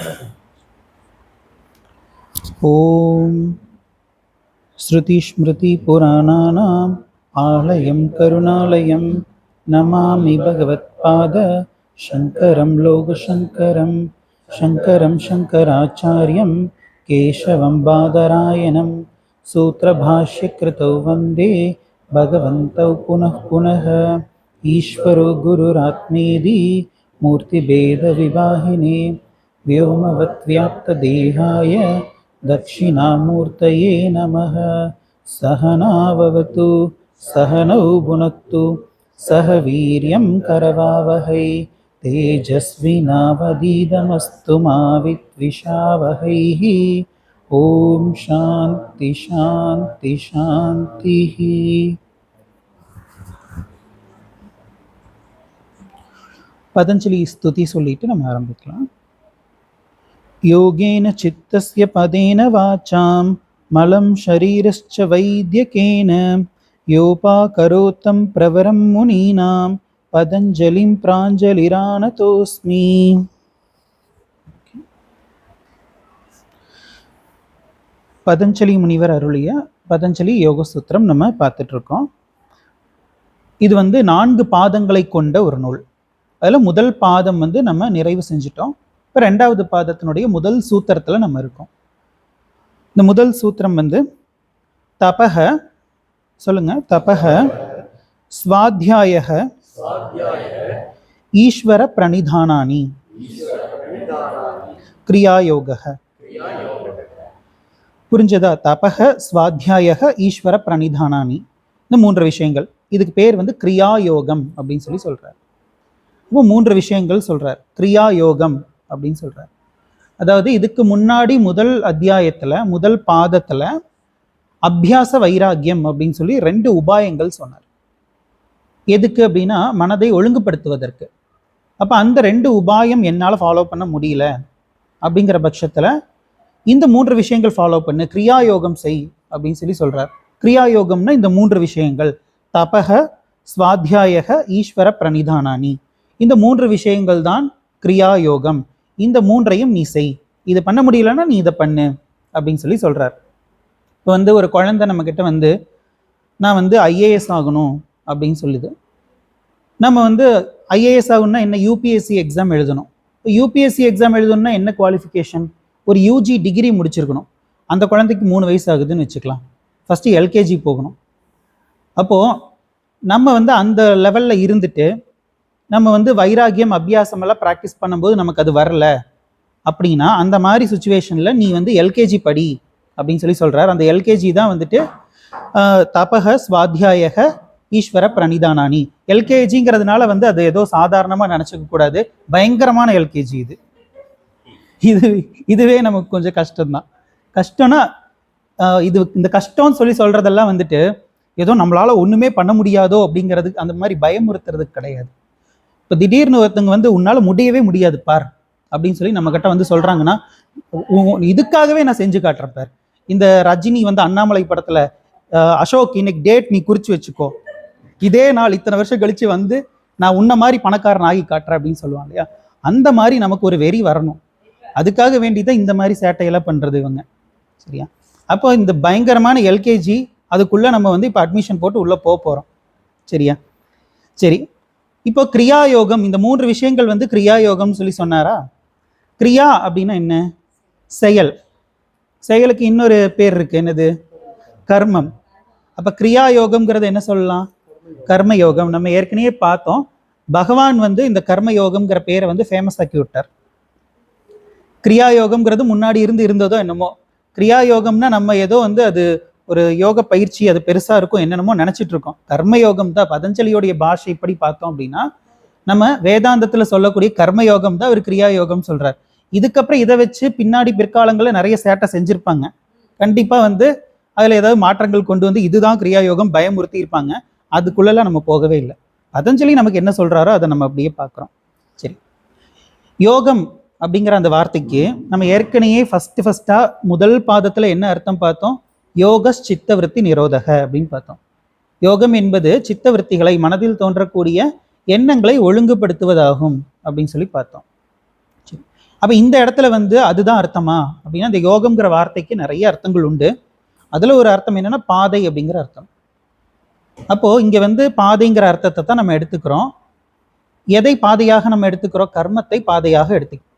ॐ श्रुतिस्मृतिपुराणानाम् आलयं करुणालयं नमामि भगवत्पाद शङ्करं लोकशङ्करं शङ्करं शङ्कराचार्यं केशवं बादरायणं सूत्रभाष्यकृतौ वन्दे भगवन्तौ पुनः पुनः। ईश्वरो गुरुरात्मेदि मूर्तिभेदविभागिने व्योमवद्व्याप्तदेहाय दक्षिणामूर्तये नमः। सहनाववतु सहनौ भुनक्तु सह वीर्यं करवावहै तेजस्विनावधीतमस्तु मा विद्विषावहैः। ॐ शान्ति शान्ति शान्तिः। பதஞ்சலி ஸ்துதி சொல்லிட்டு நம்ம ஆரம்பிக்கலாம். योगेन चित्तस्य पदेन वाचां मलं शरीरश्च वैद्यकेन योपाकरोतं प्रवरं मुनीनां पतञ्जलिं प्राञ्जलिरानतोऽस्मि. பதஞ்சலி முனிவர் அருளிய பதஞ்சலி யோக சூத்திரம் நம்ம பார்த்துட்டு இருக்கோம். இது 4 பாதங்களை கொண்ட ஒரு நூல். அதில் முதல் பாதம் நம்ம நிறைவு செஞ்சிட்டோம். இப்போ 2வது பாதத்தினுடைய முதல் சூத்திரத்தில் நம்ம இருக்கோம். இந்த முதல் சூத்திரம் தபஹ, சொல்லுங்க, தபஹ ஸ்வாத்யாயஹ ஈஸ்வர பிரணிதானானி கிரியாயோகஹ. புரிஞ்சதா? தபஹ ஸ்வாத்யாயஹ ஈஸ்வர பிரணிதானானி, இந்த 3 விஷயங்கள். இதுக்கு பேர் கிரியாயோகம் அப்படின்னு சொல்லி சொல்றார். இப்போ 3 விஷயங்கள் சொல்றார். கிரியாயோகம் அப்படின்னு சொல்றார். அதாவது இதுக்கு முன்னாடி முதல் அத்தியாயத்துல முதல் பாதத்துல அபியாச வைராகியம் அப்படின்னு சொல்லி 2 உபாயங்கள் சொன்னார். எதுக்கு அப்படின்னா மனதை ஒழுங்குபடுத்துவதற்கு. அப்ப அந்த 2 உபாயம் என்னால ஃபாலோ பண்ண முடியல அப்படிங்கிற பட்சத்துல இந்த 3 விஷயங்கள் ஃபாலோ பண்ணு, கிரியாயோகம் செய் அப்படின்னு சொல்லி சொல்றார். கிரியாயோகம்னா இந்த 3 விஷயங்கள், தபஹ ஸ்வாத்யாயஹ ஈஸ்வர பிரணிதானானி, இந்த 3 விஷயங்கள் தான் கிரியாயோகம். இந்த 3ஐயும் நீ செய், இது பண்ண முடியலன்னா நீ இதை பண்ணு அப்படின்னு சொல்லி சொல்றார். இப்போ ஒரு குழந்தை நம்ம கிட்ட நான் ஐஏஎஸ் ஆகணும் அப்படின்னு சொல்லுது. நம்ம ஐஏஎஸ் ஆகணும்னா என்ன, யூபிஎஸ்சி எக்ஸாம் எழுதணும். இப்போ யூபிஎஸ்சி எக்ஸாம் எழுதணும்னா என்ன குவாலிஃபிகேஷன், ஒரு யூஜி டிகிரி முடிச்சிருக்கணும். அந்த குழந்தைக்கு 3 வயசு ஆகுதுன்னு வச்சுக்கலாம். ஃபஸ்ட்டு எல்கேஜி போகணும். அப்போது நம்ம அந்த லெவலில் இருந்துட்டு நம்ம வைராகியம் அபியாசம் எல்லாம் ப்ராக்டிஸ் பண்ணும்போது நமக்கு அது வரல அப்படின்னா அந்த மாதிரி சுச்சுவேஷனில் நீ எல்கேஜி படி அப்படின்னு சொல்லி சொல்கிறார். அந்த எல்கேஜி தான் தபஹ ஸ்வாத்யாயஹ ஈஸ்வர பிரணிதானானி. எல்கேஜிங்கிறதுனால அது ஏதோ சாதாரணமாக நினச்சிக்க கூடாது, பயங்கரமான எல்கேஜி இது. இதுவே நமக்கு கொஞ்சம் கஷ்டம்தான். கஷ்டம்னா இந்த கஷ்டம்னு சொல்லி சொல்கிறதெல்லாம் ஏதோ நம்மளால் ஒன்றுமே பண்ண முடியாதோ அப்படிங்கிறதுக்கு, அந்த மாதிரி பயமுறுத்துறதுக்கு கிடையாது. இப்போ திடீர்னு ஒருத்தங்க உன்னால் முடியவே முடியாது பார் அப்படின்னு சொல்லி நம்ம கிட்ட சொல்கிறாங்கன்னா இதுக்காகவே நான் செஞ்சு காட்டுறேன் பார். இந்த ரஜினி அண்ணாமலை படத்தில் அசோக் இன்னைக்கு டேட் நீ குறித்து வச்சுக்கோ, இதே நாள் இத்தனை வருஷம் கழித்து நான் உன்ன மாதிரி பணக்காரன் ஆகி காட்டுறேன் அப்படின்னு சொல்லுவாங்க இல்லையா. அந்த மாதிரி நமக்கு ஒரு வெறி வரணும். அதுக்காக வேண்டிதான் இந்த மாதிரி சேட்டையெல்லாம் பண்ணுறது இவங்க. சரியா? அப்போ இந்த பயங்கரமான எல்கேஜி அதுக்குள்ளே நம்ம இப்போ அட்மிஷன் போட்டு உள்ளே போகிறோம். சரியா? சரி, இப்போ கிரியாயோகம், இந்த 3 விஷயங்கள் கிரியாயோகம்னு சொல்லி சொன்னாரா. கிரியா அப்படின்னா என்ன? செயல். செயலுக்கு இன்னொரு பேர் இருக்கு, என்னது? கர்மம். அப்ப கிரியாயோகம்ங்கிறது என்ன சொல்லலாம்? கர்மயோகம். நம்ம ஏற்கனவே பார்த்தோம், பகவான் இந்த கர்மயோகம்ங்கிற பேரை ஃபேமஸ் ஆக்கி விட்டார். கிரியாயோகம்ங்கிறது முன்னாடி இருந்ததோ என்னமோ. கிரியாயோகம்னா நம்ம ஏதோ அது ஒரு யோக பயிற்சி, அது பெருசா இருக்கும் என்னென்னமோ நினைச்சிட்டு இருக்கோம். கர்மயோகம் தான் பதஞ்சலியோடைய பாஷை இப்படி பார்த்தோம் அப்படின்னா நம்ம வேதாந்தத்துல சொல்லக்கூடிய கர்மயோகம் தான் ஒரு கிரியாயோகம் சொல்றார். இதுக்கப்புறம் இதை வச்சு பின்னாடி பிற்காலங்களில் நிறைய சேட்டை செஞ்சிருப்பாங்க. கண்டிப்பா அதுல ஏதாவது மாற்றங்கள் கொண்டு இதுதான் கிரியாயோகம் பயமுறுத்தி இருப்பாங்க. அதுக்குள்ளெல்லாம் நம்ம போகவே இல்லை. பதஞ்சலி நமக்கு என்ன சொல்றாரோ அதை நம்ம அப்படியே பார்க்குறோம். சரி, யோகம் அப்படிங்கிற அந்த வார்த்தைக்கு நம்ம ஏற்கனவே ஃபர்ஸ்டா முதல் பாதத்துல என்ன அர்த்தம் பார்த்தோம்? யோக சித்தவிருத்தி நிரோதக அப்படின்னு பார்த்தோம். யோகம் என்பது சித்தவிருத்திகளை, மனதில் தோன்றக்கூடிய எண்ணங்களை ஒழுங்குபடுத்துவதாகும் அப்படின்னு சொல்லி பார்த்தோம். அப்ப இந்த இடத்துல வந்து அதுதான் அர்த்தமா அப்படின்னா, இந்த யோகம்ங்கிற வார்த்தைக்கு நிறைய அர்த்தங்கள் உண்டு. அதுல ஒரு அர்த்தம் என்னன்னா பாதை அப்படிங்கிற அர்த்தம். அப்போ இங்க வந்து பாதைங்கிற அர்த்தத்தை தான் நம்ம எடுத்துக்கிறோம். எதை பாதையாக நம்ம எடுத்துக்கிறோம்? கர்மத்தை பாதையாக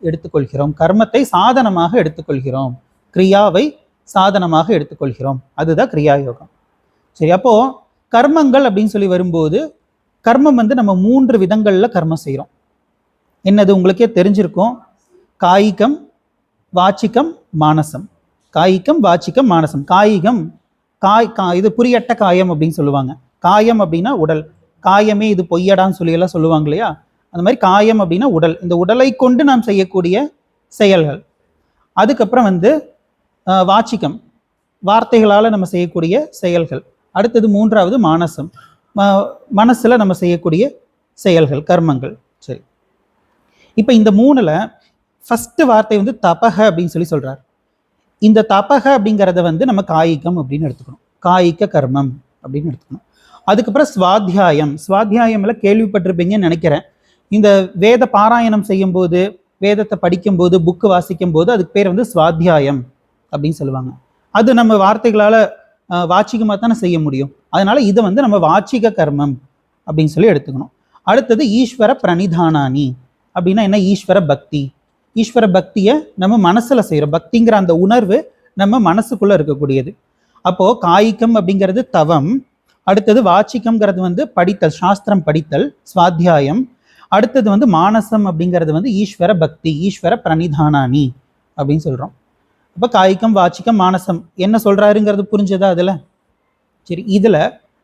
எடுத்துக்கொள்கிறோம். கர்மத்தை சாதனமாக எடுத்துக்கொள்கிறோம். கிரியாவை சாதனமாக எடுத்துக்கொள்கிறோம். அதுதான் கிரியா யோகம். சரி, அப்போ கர்மங்கள் அப்படின்னு சொல்லி வரும்போது, கர்மம் வந்து நம்ம 3 விதங்கள்ல கர்மம் செய்கிறோம். என்னது உங்களுக்கே தெரிஞ்சிருக்கும். காய்கம், வாச்சிக்கம், மானசம். காய்கம், வாச்சிக்கம், மானசம். காய்கம் இது புரியட்ட காயம் அப்படின்னு சொல்லுவாங்க. காயம் அப்படின்னா உடல். காயமே இது பொய்யடான்னு சொல்லி எல்லாம் சொல்லுவாங்க இல்லையா? அந்த மாதிரி காயம் அப்படின்னா உடல். இந்த உடலை கொண்டு நாம் செய்யக்கூடிய செயல்கள். அதுக்கப்புறம் வந்து வாச்சிக்கம், வார்த்தைகளால் நம்ம செய்யக்கூடிய செயல்கள். அடுத்தது 3வது மானசம், மனசுல நம்ம செய்யக்கூடிய செயல்கள், கர்மங்கள். சரி, இப்போ இந்த 3ல ஃபர்ஸ்ட் வார்த்தை வந்து தபக அப்படின்னு சொல்லி சொல்றார். இந்த தபக அப்படிங்கிறத வந்து நம்ம காய்கம் அப்படின்னு எடுத்துக்கணும். காய்க கர்மம் அப்படின்னு எடுத்துக்கணும். அதுக்கப்புறம் ஸ்வாத்தியாயம். ஸ்வாத்தியாயம்ல கேள்விப்பட்டிருப்பீங்கன்னு நினைக்கிறேன். இந்த வேத பாராயணம் செய்யும் போது, வேதத்தை படிக்கும் போது, புக்கு வாசிக்கும் போது அதுக்கு பேர் வந்து ஸ்வாத்தியாயம் அப்படின்னு சொல்லுவாங்க. அது நம்ம வார்த்தைகளால் வாச்சிகமாக தானே செய்ய முடியும். அதனால இதை வந்து நம்ம வாச்சிக கர்மம் அப்படின்னு சொல்லி எடுத்துக்கணும். அடுத்தது ஈஸ்வர பிரணிதானானி அப்படின்னா என்ன? ஈஸ்வர பக்தி. ஈஸ்வர பக்தியை நம்ம மனசுல செய்கிறோம். பக்திங்கிற அந்த உணர்வு நம்ம மனசுக்குள்ள இருக்கக்கூடியது. அப்போ காய்கம் அப்படிங்கிறது தவம். அடுத்தது வாச்சிக்கம்ங்கிறது வந்து படித்தல், சாஸ்திரம் படித்தல், ஸ்வாத்தியாயம். அடுத்தது வந்து மானசம் அப்படிங்கிறது வந்து ஈஸ்வர பக்தி, ஈஸ்வர பிரணிதானானி அப்படின்னு சொல்றோம். அப்போ காய்கம், வாச்சிக்கம், மானசம் என்ன சொல்றாருங்கிறது புரிஞ்சதா அதுல? சரி, இதுல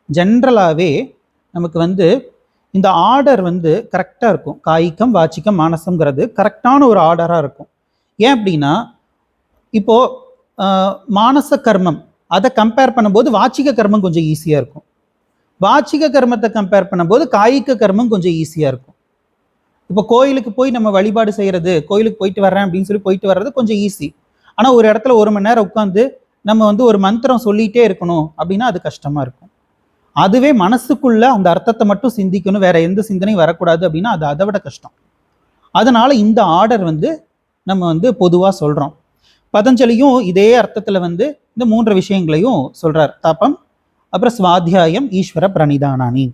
ஜென்ரலாகவே நமக்கு வந்து இந்த ஆர்டர் வந்து கரெக்டாக இருக்கும். காய்கம், வாச்சிக்கம், மானசம்ங்கிறது கரெக்டான ஒரு ஆர்டராக இருக்கும். ஏன் அப்படின்னா, இப்போ மானச கர்மம் அதை கம்பேர் பண்ணும்போது வாச்சிக கர்மம் கொஞ்சம் ஈஸியாக இருக்கும். வாச்சிக கர்மத்தை கம்பேர் பண்ணும்போது காய்க கர்மம் கொஞ்சம் ஈஸியாக இருக்கும். இப்போ கோயிலுக்கு போய் நம்ம வழிபாடு செய்கிறது, கோயிலுக்கு போயிட்டு வர்றேன் அப்படின்னு சொல்லி போயிட்டு வர்றது கொஞ்சம் ஈஸி. ஆனால் ஒரு இடத்துல 1 மணி நேரம் உட்காந்து நம்ம வந்து ஒரு மந்திரம் சொல்லிகிட்டே இருக்கணும் அப்படின்னா அது கஷ்டமாக இருக்கும். அதுவே மனசுக்குள்ள அந்த அர்த்தத்தை மட்டும் சிந்திக்கணும், வேற எந்த சிந்தனையும் வரக்கூடாது அப்படின்னா அது அதை விட கஷ்டம். அதனால இந்த ஆர்டர் வந்து நம்ம வந்து பொதுவாக சொல்கிறோம். பதஞ்சலியும் இதே அர்த்தத்தில் வந்து இந்த 3 விஷயங்களையும் சொல்கிறார். தபம், அப்புறம் ஸ்வாத்தியாயம், ஈஸ்வர பிரணிதானானி.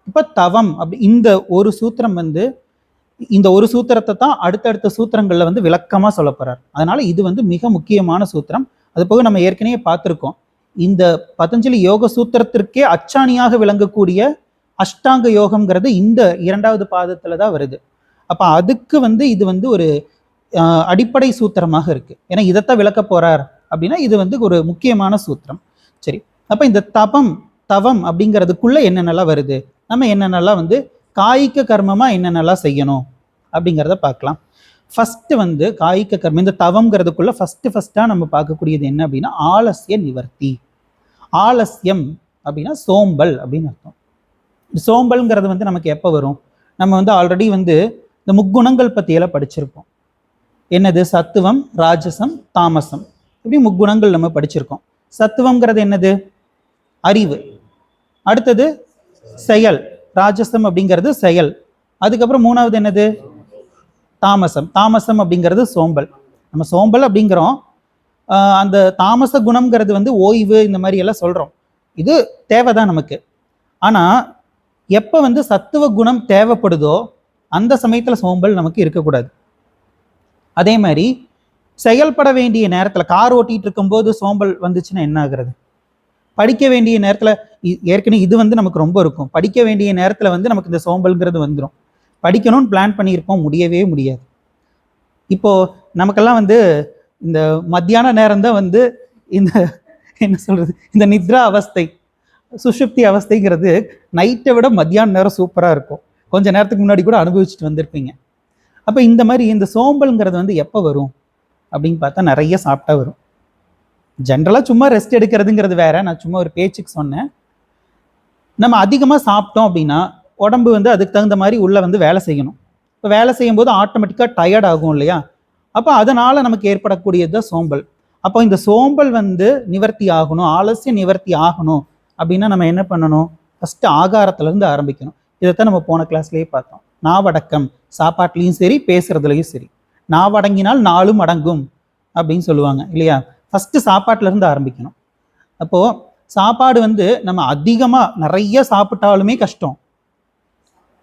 இப்போ தவம் அப்படி இந்த ஒரு சூத்திரம் வந்து, இந்த ஒரு சூத்திரத்தை தான் அடுத்தடுத்த சூத்திரங்களில் வந்து விளக்கமாக சொல்ல போகிறார். அதனால இது வந்து மிக முக்கியமான சூத்திரம். அது போக நம்ம ஏற்கனவே பார்த்துருக்கோம். இந்த பதஞ்சலி யோக சூத்திரத்திற்கே அச்சாணியாக விளங்கக்கூடிய அஷ்டாங்க யோகம்ங்கிறது இந்த 2வது பாதத்துல தான் வருது. அப்ப அதுக்கு வந்து இது வந்து ஒரு அடிப்படை சூத்திரமாக இருக்கு. ஏன்னா இதைத்தான் விளக்க போறார் அப்படின்னா இது வந்து ஒரு முக்கியமான சூத்திரம். சரி, அப்ப இந்த தவம் அப்படிங்கிறதுக்குள்ள என்னென்னலாம் வருது, நம்ம என்னென்னலாம் வந்து காய்க கர்மமா என்னென்னலாம் செய்யணும் அப்படிங்கிறத பார்க்கலாம். ஃபர்ஸ்ட் வந்து காய்க கர்மம், இந்த தவம்ங்கிறதுக்குள்ள ஃபர்ஸ்டா நம்ம பார்க்கக்கூடியது என்ன அப்படின்னா ஆலசிய நிவர்த்தி. ஆலசியம் அப்படின்னா சோம்பல் அப்படின்னு அர்த்தம். சோம்பல்ங்கிறது வந்து நமக்கு எப்போ வரும்? நம்ம வந்து ஆல்ரெடி வந்து இந்த முக்குணங்கள் பற்றியெல்லாம் படிச்சிருப்போம். என்னது? சத்துவம், ராஜசம், தாமசம், இப்படி முக்குணங்கள் நம்ம படிச்சிருக்கோம். சத்துவம்ங்கிறது என்னது? அறிவு. அடுத்தது செயல். ராஜசம் அப்படிங்கிறது செயல். அதுக்கப்புறம் 3வது என்னது? தாமசம். தாமசம் அப்படிங்கிறது சோம்பல். நம்ம சோம்பல் அப்படிங்கிறோம். அந்த தாமச குணம்ங்கிறது வந்து ஓய்வு, இந்த மாதிரி எல்லாம் சொல்றோம். இது தேவைதான் நமக்கு. ஆனா எப்ப வந்து சத்துவ குணம் தேவைப்படுதோ அந்த சமயத்துல சோம்பல் நமக்கு இருக்கக்கூடாது. அதே மாதிரி செயல்பட வேண்டிய நேரத்துல, கார் ஓட்டிட்டு இருக்கும்போது சோம்பல் வந்துச்சுன்னா என்ன ஆகுறது? படிக்க வேண்டிய நேரத்துல, ஏற்கனவே இது வந்து நமக்கு ரொம்ப இருக்கும். படிக்க வேண்டிய நேரத்துல வந்து நமக்கு இந்த சோம்பல்ங்கிறது வந்துடும். படிக்கணும்னு பிளான் பண்ணியிருப்போம், முடியவே முடியாது. இப்போ நமக்கெல்லாம் வந்து இந்த மத்தியான நேரம் தான் வந்து இந்த என்ன சொல்றது, இந்த நித்ரா அவஸ்தை, சுஷுப்தி அவஸ்தைங்கிறது நைட்டை விட மத்தியான நேரம் சூப்பராக இருக்கும். கொஞ்ச நேரத்துக்கு முன்னாடி கூட அனுபவிச்சுட்டு வந்திருப்பீங்க. அப்போ இந்த மாதிரி இந்த சோம்பல்ங்கிறது வந்து எப்போ வரும் அப்படின்னு பார்த்தா நிறைய சாப்பிட்டா வரும். ஜென்ரலாக சும்மா ரெஸ்ட் எடுக்கிறதுங்கிறது வேற, நான் சும்மா ஒரு பேச்சுக்கு சொன்னேன். நம்ம அதிகமாக சாப்பிட்டோம் அப்படின்னா உடம்பு வந்து அதுக்கு தகுந்த மாதிரி உள்ள வந்து வேலை செய்யணும். இப்போ வேலை செய்யும் போது ஆட்டோமேட்டிக்காக டயர்ட் ஆகும் இல்லையா? அப்போ அதனால நமக்கு ஏற்படக்கூடியது தான் சோம்பல். அப்போ இந்த சோம்பல் வந்து நிவர்த்தி ஆகணும், ஆலசியம் நிவர்த்தி ஆகணும் அப்படின்னா நம்ம என்ன பண்ணணும்? ஃபர்ஸ்ட் ஆகாரத்திலேருந்து ஆரம்பிக்கணும். இதைத்தான் நம்ம போன கிளாஸ்லேயே பார்த்தோம். நாவடக்கம், சாப்பாட்லேயும் சரி பேசுறதுலையும் சரி. நாவடங்கினால் நாளும் அடங்கும் அப்படின்னு சொல்லுவாங்க இல்லையா. ஃபஸ்ட்டு சாப்பாட்டுல இருந்து ஆரம்பிக்கணும். அப்போ சாப்பாடு வந்து நம்ம அதிகமா நிறைய சாப்பிட்டாலுமே கஷ்டம்.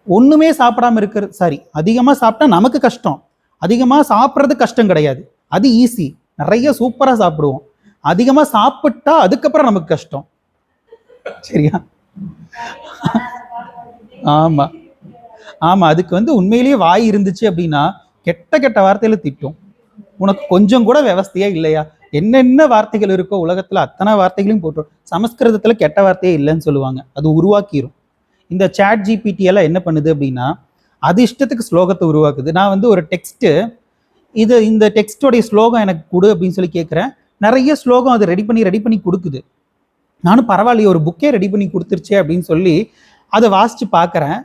ஒண்ணுமே சாப்பிடாம இருக்கிறது சாரி, அதிகமா சாப்பிட்டா நமக்கு கஷ்டம். அதிகமா சாப்பிட்றது கஷ்டம் கிடையாது, அது ஈஸி, நிறைய சூப்பரா சாப்பிடுவோம். அதிகமா சாப்பிட்டா அதுக்கப்புறம் நமக்கு கஷ்டம். சரியா? ஆமா ஆமா, அதுக்கு வந்து உண்மையிலேயே வாய் இருந்துச்சு அப்படின்னா கெட்ட கெட்ட வார்த்தையில திட்டும். உனக்கு கொஞ்சம் கூட விவஸ்தையா இல்லையா, என்னென்ன வார்த்தைகள் இருக்கோ உலகத்துல அத்தனை வார்த்தைகளையும் போட்டுரும். சமஸ்கிருதத்துல கெட்ட வார்த்தையே இல்லைன்னு சொல்லுவாங்க, அது உருவாக்கிரும். இந்த சாட் ஜிபிடி எல்லாம் என்ன பண்ணுது அப்படின்னா அது இஷ்டத்துக்கு ஸ்லோகத்தை உருவாக்குது. நான் வந்து ஒரு டெக்ஸ்ட், இந்த டெக்ஸ்டோடைய ஸ்லோகம் எனக்கு கொடு அப்படின்னு சொல்லி கேட்குறேன். நிறைய ஸ்லோகம் அது ரெடி பண்ணி கொடுக்குது. நானும் பரவாயில்லையே ஒரு புக்கே ரெடி பண்ணி கொடுத்துருச்சே அப்படின்னு சொல்லி அதை வாசிச்சு பார்க்குறேன்.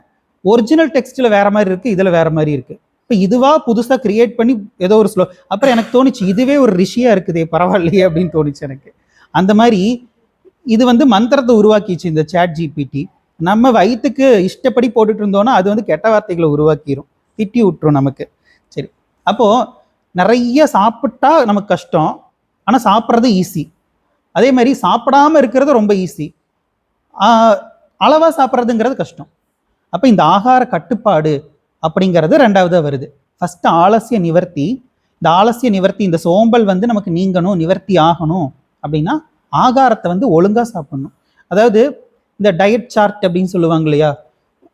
ஒரிஜினல் டெக்ஸ்ட்டில் வேற மாதிரி இருக்கு, இதில் வேற மாதிரி இருக்கு. இப்போ இதுவா புதுசாக கிரியேட் பண்ணி ஏதோ ஒரு அப்புறம் எனக்கு தோணுச்சு இதுவே ஒரு ரிஷியா இருக்குதே பரவாயில்லையே அப்படின்னு தோணுச்சு எனக்கு. அந்த மாதிரி இது வந்து மந்திரத்தை உருவாக்கிச்சு இந்த சாட் ஜிபிடி. நம்ம வயிற்றுக்கு இஷ்டப்படி போட்டுட்டு இருந்தோம்னா அது வந்து கெட்ட வார்த்தைகளை உருவாக்கிரும், திட்டி விட்டுரும் நமக்கு. சரி, அப்போ நிறைய சாப்பிட்டா நமக்கு கஷ்டம், ஆனால் சாப்பிட்றது ஈஸி. அதே மாதிரி சாப்பிடாம இருக்கிறது ரொம்ப ஈஸி, அளவா சாப்பிட்றதுங்கிறது கஷ்டம். அப்போ இந்த ஆகார கட்டுப்பாடு அப்படிங்கிறது ரெண்டாவது வருது. ஃபர்ஸ்ட் ஆலசிய நிவர்த்தி. இந்த ஆலசிய நிவர்த்தி, இந்த சோம்பல் வந்து நமக்கு நீங்கணும், நிவர்த்தி ஆகணும் அப்படின்னா ஆகாரத்தை வந்து ஒழுங்கா சாப்பிடணும். அதாவது இந்த டயட் சார்ட் அப்படின்னு சொல்லுவாங்க இல்லையா,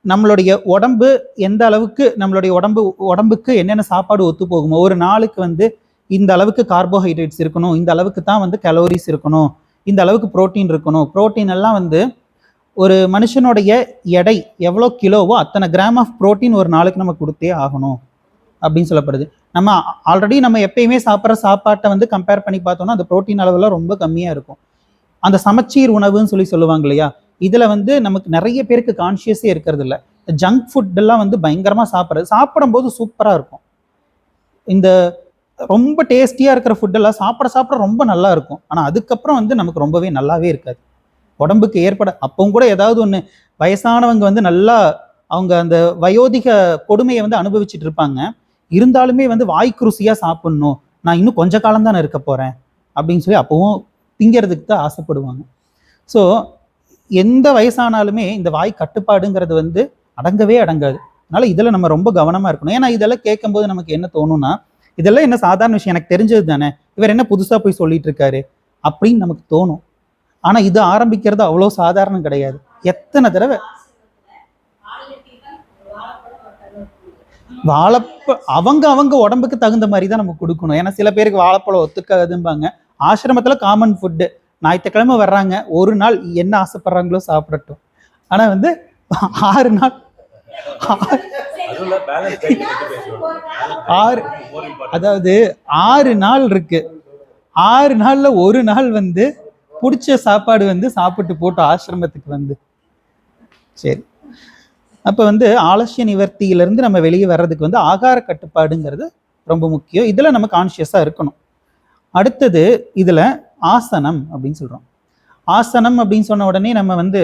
நம்மளுடைய உடம்பு எந்த அளவுக்கு நம்மளுடைய உடம்புக்கு என்னென்ன சாப்பாடு ஒத்து போகுமோ, ஒரு நாளுக்கு வந்து இந்த அளவுக்கு கார்போஹைட்ரேட்ஸ் இருக்கணும், இந்த அளவுக்கு தான் வந்து கலோரிஸ் இருக்கணும், இந்த அளவுக்கு புரோட்டீன் இருக்கணும். புரோட்டீன் எல்லாம் வந்து ஒரு மனுஷனுடைய எடை எவ்வளோ கிலோவோ அத்தனை கிராம் ஆஃப் புரோட்டீன் ஒரு நாளுக்கு நம்ம கொடுத்தே ஆகணும் அப்படின்னு சொல்லப்படுது. நம்ம ஆல்ரெடி நம்ம எப்பயுமே சாப்பிட்ற சாப்பாட்டை வந்து கம்பேர் பண்ணி பார்த்தோம்னா அந்த புரோட்டீன் அளவுலாம் ரொம்ப கம்மியாக இருக்கும். அந்த சமச்சீர் உணவுன்னு சொல்லி சொல்லுவாங்க இல்லையா, இதில் வந்து நமக்கு நிறைய பேருக்கு கான்ஷியஸே இருக்கிறது இல்லை. ஜங்க் ஃபுட் எல்லாம் வந்து பயங்கரமாக சாப்பிடும்போது சூப்பராக இருக்கும். இந்த ரொம்ப டேஸ்டியாக இருக்கிற ஃபுட்டெல்லாம் சாப்பிட ரொம்ப நல்லா இருக்கும், ஆனால் அதுக்கப்புறம் வந்து நமக்கு ரொம்பவே நல்லாவே இருக்காது, உடம்புக்கு ஏற்பட. அப்பவும் கூட ஏதாவது ஒன்று வயசானவங்க வந்து நல்லா அவங்க அந்த வயோதிக கொடுமையை வந்து அனுபவிச்சுட்டு இருப்பாங்க, இருந்தாலுமே வந்து வாய்க்கு ருசியாக சாப்பிட்ணும், நான் இன்னும் கொஞ்ச காலம் தானே இருக்க போகிறேன் அப்படின்னு சொல்லி அப்பவும் திங்கிறதுக்கு தான் ஆசைப்படுவாங்க. ஸோ எந்த வயசானாலுமே இந்த வாய் கட்டுப்பாடுங்கிறது வந்து அடங்கவே அடங்காது. அதனால இதில் நம்ம ரொம்ப கவனமாக இருக்கணும். ஏன்னா இதெல்லாம் கேட்கும்போது நமக்கு என்ன தோணும்னா, இதெல்லாம் என்ன சாதாரண விஷயம், எனக்கு தெரிஞ்சது தானே, இவர் என்ன புதுசாக போய் சொல்லிட்டு இருக்காரு அப்படின்னு நமக்கு தோணும். ஆனால் இது ஆரம்பிக்கிறது அவ்வளோ சாதாரணம் கிடையாது. எத்தனை தடவை அவங்க உடம்புக்கு தகுந்த மாதிரி தான் நம்ம கொடுக்கணும். ஏன்னா சில பேருக்கு வாழைப்பழம் ஒத்துக்காதும்பாங்க. ஆசிரமத்தில் காமன் ஃபுட்டு, ஞாயிற்றுக்கிழமை வர்றாங்க, ஒரு நாள் என்ன ஆசைப்படுறாங்களோ சாப்பிடட்டும். ஆனால் வந்து 6 நாள் அதாவது 6 நாள் இருக்கு, 6 நாள்ல ஒரு நாள் வந்து பிடிச்ச சாப்பாடு வந்து சாப்பிட்டு போட்டு ஆசிரமத்துக்கு வந்து. சரி, அப்போ வந்து ஆலசிய நிவர்த்தியிலிருந்து நம்ம வெளியே வர்றதுக்கு வந்து ஆகார கட்டுப்பாடுங்கிறது ரொம்ப முக்கியம். இதில் நம்ம கான்ஷியஸாக இருக்கணும். அடுத்தது இதில் ஆசனம் அப்படின்னு சொல்கிறோம். ஆசனம் அப்படின்னு சொன்ன உடனே நம்ம வந்து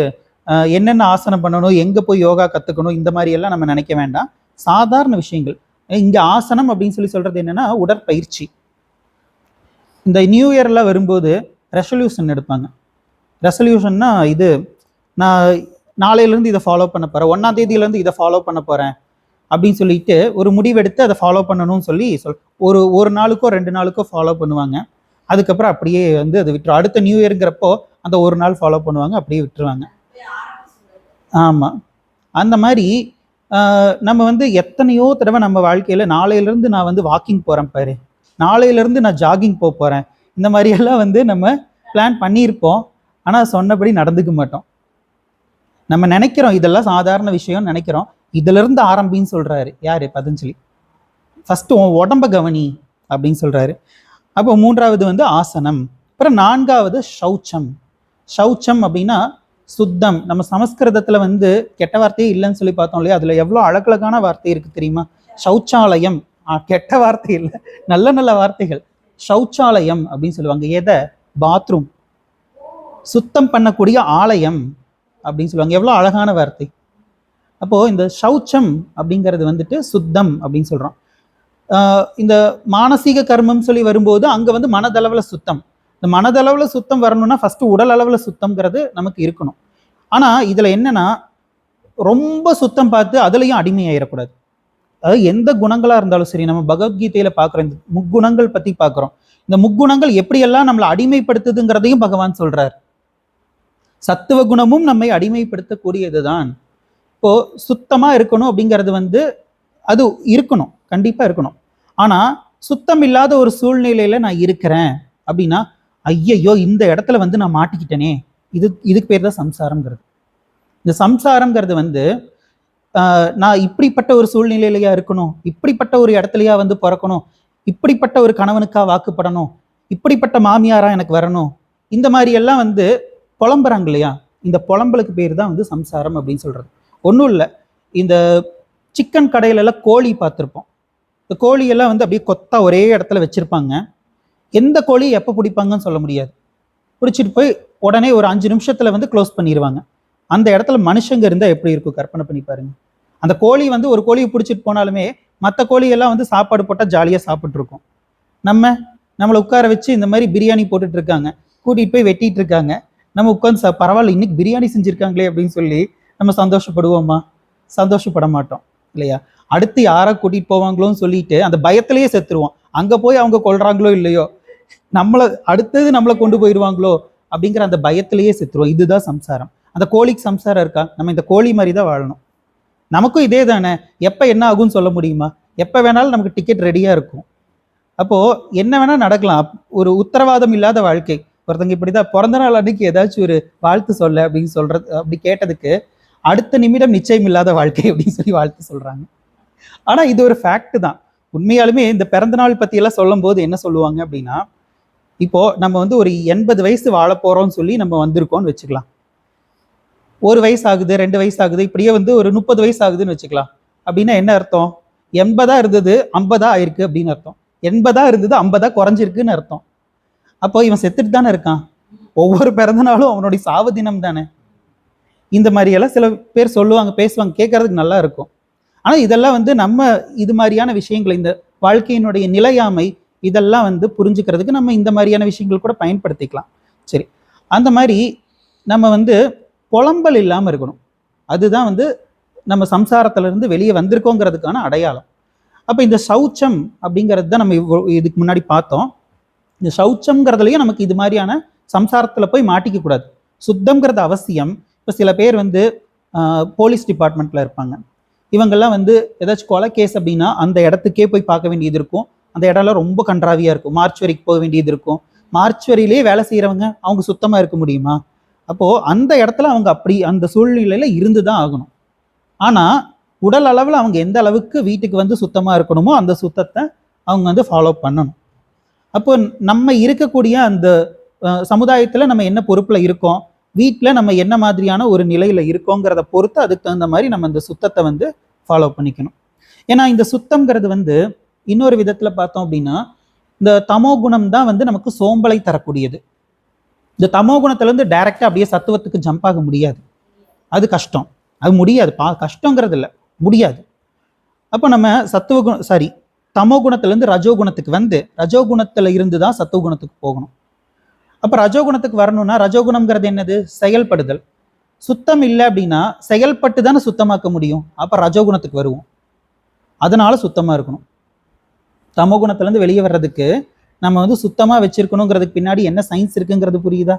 என்னென்ன ஆசனம் பண்ணணும், எங்கே போய் யோகா கற்றுக்கணும், இந்த மாதிரி எல்லாம் நம்ம நினைக்க வேண்டாம். சாதாரண விஷயங்கள். இங்கே ஆசனம் அப்படின்னு சொல்லி சொல்கிறது என்னென்னா உடற்பயிற்சி. இந்த நியூ இயர்லாம் வரும்போது ரெசல்யூஷன் எடுப்பாங்க. ரெசல்யூஷன்னா இது, நான் நாளையிலேருந்து இதை ஃபாலோ பண்ண போகிறேன், 1ஆம் தேதியிலேருந்து இதை ஃபாலோ பண்ண போகிறேன் அப்படின்னு சொல்லிட்டு ஒரு முடிவெடுத்து அதை ஃபாலோ பண்ணணும்னு சொல்லி ஒரு நாளுக்கோ 2 நாளுக்கோ ஃபாலோ பண்ணுவாங்க. அதுக்கப்புறம் அப்படியே வந்து அதை விட்டுரும். அடுத்த நியூ இயருங்கிறப்போ அந்த ஒரு நாள் ஃபாலோ பண்ணுவாங்க, அப்படியே விட்டுருவாங்க. ஆமாம், அந்த மாதிரி நம்ம வந்து எத்தனையோ தடவை நம்ம வாழ்க்கையில் நாளையிலேருந்து நான் வந்து வாக்கிங் போகிறேன் பாரு, நாளையிலேருந்து நான் ஜாகிங் போகிறேன், இந்த மாதிரியெல்லாம் வந்து நம்ம பிளான் பண்ணியிருப்போம். ஆனால் சொன்னபடி நடந்துக்க மாட்டோம். நம்ம நினைக்கிறோம் இதெல்லாம் சாதாரண விஷயம்னு நினைக்கிறோம். இதிலிருந்து ஆரம்பின்னு சொல்கிறாரு யார்? பதஞ்சலி. ஃபஸ்ட்டு உன் உடம்ப கவனி அப்படின்னு சொல்கிறாரு. அப்போ 3வது வந்து ஆசனம். அப்புறம் 4வது சௌச்சம். சௌச்சம் அப்படின்னா சுத்தம். நம்ம சமஸ்கிருதத்தில் வந்து கெட்ட வார்த்தையே இல்லைன்னு சொல்லி பார்த்தோம் இல்லையா, அதில் எவ்வளோ அழகழகான வார்த்தை இருக்குது தெரியுமா? சௌச்சாலயம், கெட்ட வார்த்தை இல்லை, நல்ல நல்ல வார்த்தைகள். சௌச்சாலயம் அப்படின்னு சொல்லுவாங்க. எதை? பாத்ரூம். சுத்தம் பண்ணக்கூடிய ஆலயம் அப்படின்னு சொல்லுவாங்க. எவ்வளோ அழகான வார்த்தை. அப்போது இந்த சௌச்சம் அப்படிங்கிறது வந்துட்டு சுத்தம் அப்படின்னு சொல்கிறோம். இந்த மானசீக கர்மம் சொல்லி வரும்போது அங்க வந்து மனதளவுல சுத்தம். இந்த மனதளவுல சுத்தம் வரணும்னா ஃபர்ஸ்ட் உடல் அளவுல சுத்தம்ங்கிறது நமக்கு இருக்கணும். ஆனா இதுல என்னன்னா ரொம்ப சுத்தம் பார்த்து அதுலயும் அடிமையாயிடக்கூடாது. அதாவது எந்த குணங்களா இருந்தாலும் சரி, நம்ம பகவத்கீதையில பாக்குறோம், இந்த முக்குணங்கள் பத்தி பாக்குறோம். இந்த முக்குணங்கள் எப்படியெல்லாம் நம்மளை அடிமைப்படுத்துதுங்கிறதையும் பகவான் சொல்றார். சத்துவ குணமும் நம்மை அடிமைப்படுத்தக்கூடியதுதான். இப்போ சுத்தமா இருக்கணும் அப்படிங்கிறது வந்து அது இருக்கணும், கண்டிப்பா இருக்கணும். ஆனா சுத்தம் இல்லாத ஒரு சூழ்நிலையில நான் இருக்கிறேன் அப்படின்னா, ஐயையோ இந்த இடத்துல வந்து நான் மாட்டிக்கிட்டேனே, இதுக்கு பேர் தான் சம்சாரம்ங்கிறது. இந்த சம்சாரம்ங்கிறது வந்து நான் இப்படிப்பட்ட ஒரு சூழ்நிலையிலையா இருக்கணும், இப்படிப்பட்ட ஒரு இடத்துலயா வந்து பிறக்கணும், இப்படிப்பட்ட ஒரு கணவனுக்கா வாக்குப்படணும், இப்படிப்பட்ட மாமியாரா எனக்கு வரணும், இந்த மாதிரி எல்லாம் வந்து புலம்புறாங்க இல்லையா? இந்த புலம்பலுக்கு பேர் தான் வந்து சம்சாரம் அப்படின்னு சொல்றது. ஒன்றும் இல்லை, இந்த சிக்கன் கடையில எல்லாம் கோழி பார்த்துருப்போம். இந்த கோழியெல்லாம் வந்து அப்படியே கொத்தா ஒரே இடத்துல வச்சிருப்பாங்க. எந்த கோழி எப்போ பிடிப்பாங்கன்னு சொல்ல முடியாது. பிடிச்சிட்டு போய் உடனே ஒரு 5 நிமிஷத்துல வந்து க்ளோஸ் பண்ணிடுவாங்க. அந்த இடத்துல மனுஷங்க இருந்தா எப்படி இருக்கும் கற்பனை பண்ணி பாருங்க. அந்த கோழி வந்து ஒரு கோழியை பிடிச்சிட்டு போனாலுமே மற்ற கோழியெல்லாம் வந்து சாப்பாடு போட்டால் ஜாலியாக சாப்பிட்டு இருக்கோம். நம்மளை உட்கார வச்சு இந்த மாதிரி பிரியாணி போட்டுட்டு இருக்காங்க, கூட்டிகிட்டு போய் வெட்டிட்டு இருக்காங்க. நம்ம உட்காந்து பரவாயில்ல இன்னைக்கு பிரியாணி செஞ்சுருக்காங்களே அப்படின்னு சொல்லி நம்ம சந்தோஷப்படுவோமா? சந்தோஷப்பட மாட்டோம் இல்லையா? அடுத்து யாரை கூட்டிகிட்டு போவாங்களோன்னு சொல்லிட்டு அந்த பயத்திலேயே செத்துருவோம். அங்கே போய் அவங்க கொள்றாங்களோ இல்லையோ, அடுத்தது நம்மளை கொண்டு போயிடுவாங்களோ அப்படிங்கிற அந்த பயத்திலேயே செத்துருவோம். இதுதான் சம்சாரம். அந்த கோழிக்கு சம்சாரம் இருக்கா? நம்ம இந்த கோழி மாதிரி தான் வாழணும். நமக்கும் இதே தானே, எப்போ என்ன ஆகும்னு சொல்ல முடியுமா? எப்போ வேணாலும் நமக்கு டிக்கெட் ரெடியாக இருக்கும். அப்போது என்ன வேணால் நடக்கலாம். ஒரு உத்தரவாதம் இல்லாத வாழ்க்கை. ஒருத்தங்க இப்படிதான் பிறந்த நாள் அன்னைக்கு ஏதாச்சும் ஒரு வாழ்த்து சொல்ல அப்படின்னு சொல்றது, அப்படி கேட்டதுக்கு அடுத்த நிமிடம் நிச்சயம் இல்லாத வாழ்க்கை அப்படின்னு சொல்லி வாழ்த்து சொல்றாங்க. ஆனால் இது ஒரு ஃபேக்ட் தான். உண்மையாலுமே இந்த பிறந்த நாள் பற்றியெல்லாம் சொல்லும் போது என்ன சொல்லுவாங்க அப்படின்னா, இப்போ நம்ம வந்து ஒரு 80 வயசு வாழ போறோம்னு சொல்லி நம்ம வந்திருக்கோம்னு வச்சுக்கலாம். 1 வயசு ஆகுது, 2 வயசு ஆகுது, இப்படியே வந்து ஒரு 30 வயசு ஆகுதுன்னு வச்சுக்கலாம். அப்படின்னா என்ன அர்த்தம்? 80 இருந்தது 50 ஆயிருக்கு அப்படின்னு அர்த்தம். 80 இருந்தது 50 குறைஞ்சிருக்குன்னு அர்த்தம். அப்போ இவன் செத்துட்டு தானே இருக்கான். ஒவ்வொரு பிறந்த நாளும் அவனுடைய சாவு தினம் தானே. இந்த மாதிரி எல்லாம் சில பேர் சொல்லுவாங்க, பேசுவாங்க, கேட்கறதுக்கு நல்லா இருக்கும். ஆனா இதெல்லாம் வந்து நம்ம இது மாதிரியான விஷயங்கள், இந்த வாழ்க்கையினுடைய நிலையாமை, இதெல்லாம் வந்து புரிஞ்சுக்கிறதுக்கு நம்ம இந்த மாதிரியான விஷயங்கள் கூட பயன்படுத்திக்கலாம். சரி, அந்த மாதிரி நம்ம வந்து புலம்பல் இல்லாமல் இருக்கணும். அதுதான் வந்து நம்ம சம்சாரத்திலிருந்து வெளியே வந்திருக்கோங்கிறதுக்கான அடையாளம். அப்போ இந்த சௌச்சம் அப்படிங்கிறது தான் நம்ம இதுக்கு முன்னாடி பார்த்தோம். இந்த சௌச்சம்ங்கிறதுலையும் நமக்கு இது மாதிரியான சம்சாரத்தில் போய் மாட்டிக்க கூடாது. சுத்தம்ங்கிறது அவசியம். இப்போ சில பேர் வந்து போலீஸ் டிபார்ட்மெண்ட்டில் இருப்பாங்க. இவங்கெல்லாம் வந்து ஏதாச்சும் கொலை கேஸ் அப்படின்னா அந்த இடத்துக்கே போய் பார்க்க வேண்டியது இருக்கும். அந்த இடம்லாம் ரொம்ப கன்றாவியாக இருக்கும். மார்ச்சுவரிக்கு போக வேண்டியது இருக்கும். மார்ச்சுவரியிலே வேலை செய்கிறவங்க அவங்க சுத்தமாக இருக்க முடியுமா? அப்போது அந்த இடத்துல அவங்க அப்படி அந்த சூழ்நிலையில் இருந்து தான் ஆகணும். ஆனால் உடல் அளவில் அவங்க எந்த அளவுக்கு வீட்டுக்கு வந்து சுத்தமாக இருக்கணுமோ அந்த சுத்தத்தை அவங்க வந்து ஃபாலோ பண்ணணும். அப்போ நம்ம இருக்கக்கூடிய அந்த சமுதாயத்தில் நம்ம என்ன பொறுப்பில் இருக்கோம், வீட்டில் நம்ம என்ன மாதிரியான ஒரு நிலையில் இருக்கோங்கிறத பொறுத்து அதுக்கு தகுந்த மாதிரி நம்ம இந்த சுத்தத்தை வந்து ஃபாலோ பண்ணிக்கணும். ஏன்னா இந்த சுத்தம்ங்கிறது வந்து இன்னொரு விதத்தில் பார்த்தோம் அப்படின்னா, இந்த தமோ குணம் தான் வந்து நமக்கு சோம்பலை தரக்கூடியது. இந்த தமோ குணத்திலேருந்து டைரெக்டாக அப்படியே சத்துவத்துக்கு ஜம்ப் ஆக முடியாது. அது கஷ்டம். அது முடியாது. கஷ்டங்கிறது இல்லை, முடியாது. அப்போ நம்ம தமோ குணத்திலேருந்து ரஜோகுணத்துக்கு வந்து ரஜோகுணத்தில் இருந்து தான் சத்துவ குணத்துக்கு போகணும். அப்போ ரஜோகுணத்துக்கு வரணும்னா ரஜோகுணம்ங்கிறது என்னது? செயல்படுதல். சுத்தம் இல்லை அப்படின்னா செயல்பட்டு தானே சுத்தமாக்க முடியும். அப்போ ரஜோகுணத்துக்கு வருவோம். அதனால சுத்தமாக இருக்கணும். தமோ குணத்திலேருந்து வெளியே வர்றதுக்கு நம்ம வந்து சுத்தமாக வச்சிருக்கணுங்கிறதுக்கு பின்னாடி என்ன சயின்ஸ் இருக்குங்கிறது புரியுதா?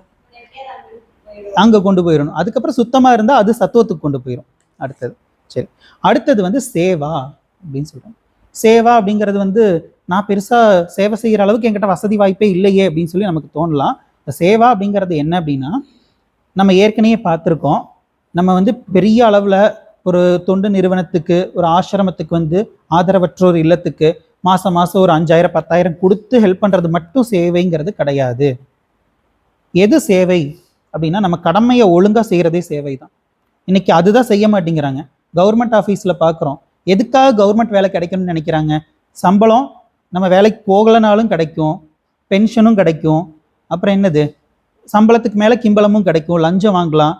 அங்கே கொண்டு போயிடணும். அதுக்கப்புறம் சுத்தமாக இருந்தால் அது சத்துவத்துக்கு கொண்டு போயிடும். அடுத்தது வந்து சேவா அப்படின்னு சொல்கிறோம். சேவா அப்படிங்கிறது வந்து நான் பெருசாக சேவை செய்கிற அளவுக்கு என்கிட்ட வசதி வாய்ப்பே இல்லையே அப்படின்னு சொல்லி நமக்கு தோணலாம். இந்த சேவா அப்படிங்கிறது என்ன அப்படின்னா, நம்ம ஏற்கனவே பார்த்துருக்கோம். நம்ம வந்து பெரிய அளவில் ஒரு தொண்டு நிறுவனத்துக்கு, ஒரு ஆசிரமத்துக்கு வந்து ஆதரவற்றோர் இல்லத்துக்கு மாதம் ஒரு 5000 10,000 கொடுத்து ஹெல்ப் பண்ணுறது மட்டும் சேவைங்கிறது கிடையாது. எது சேவை அப்படின்னா நம்ம கடமையை ஒழுங்காக செய்கிறதே சேவை தான். இன்னைக்கு அதுதான் செய்ய மாட்டேங்கிறாங்க. கவர்மெண்ட் ஆஃபீஸில் பார்க்குறோம். எதுக்காக கவர்மெண்ட் வேலை கிடைக்கணும்னு நினைக்கிறாங்க? சம்பளம் நம்ம வேலைக்கு போகலைனாலும் கிடைக்கும், பென்ஷனும் கிடைக்கும், அப்புறம் என்னது சம்பளத்துக்கு மேலே கிம்பளமும் கிடைக்கும், லஞ்சம் வாங்கலாம்.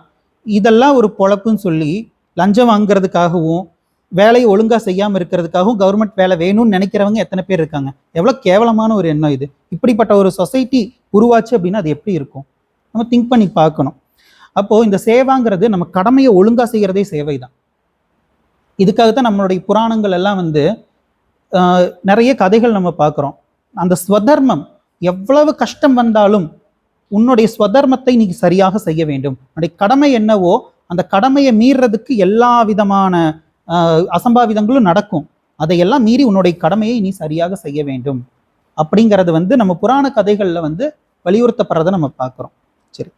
இதெல்லாம் ஒரு பொழப்புன்னு சொல்லி லஞ்சம் வாங்குறதுக்காகவும் வேலையை ஒழுங்கா செய்யாம இருக்கிறதுக்காகவும் கவர்மெண்ட் வேலை வேணும்னு நினைக்கிறவங்க எத்தனை பேர் இருக்காங்க? எவ்வளவு கேவலமான ஒரு எண்ணம் இது. இப்படிப்பட்ட ஒரு சொசைட்டி உருவாச்சு அப்படின்னா அது எப்படி இருக்கும்? நம்ம திங்க் பண்ணி பார்க்கணும். அப்போ இந்த சேவாங்கிறது நம்ம கடமையை ஒழுங்கா செய்யறதே சேவை தான். இதுக்காகத்தான் நம்மளுடைய புராணங்கள் எல்லாம் வந்து நிறைய கதைகள் நம்ம பார்க்குறோம். அந்த ஸ்வதர்மம் எவ்வளவு கஷ்டம் வந்தாலும் உன்னுடைய ஸ்வதர்மத்தை நீ சரியாக செய்ய வேண்டும். உன்னுடைய கடமை என்னவோ அந்த கடமையை மீறதுக்கு எல்லா விதமான அசம்பாவிதங்களும் நடக்கும். அதையெல்லாம் மீறி உன்னுடைய கடமையை நீ சரியாக செய்ய வேண்டும் அப்படிங்கிறது வந்து நம்ம புராண கதைகள்ல வந்து வலியுறுத்தப்படுறதை நம்ம பார்க்குறோம். சரி,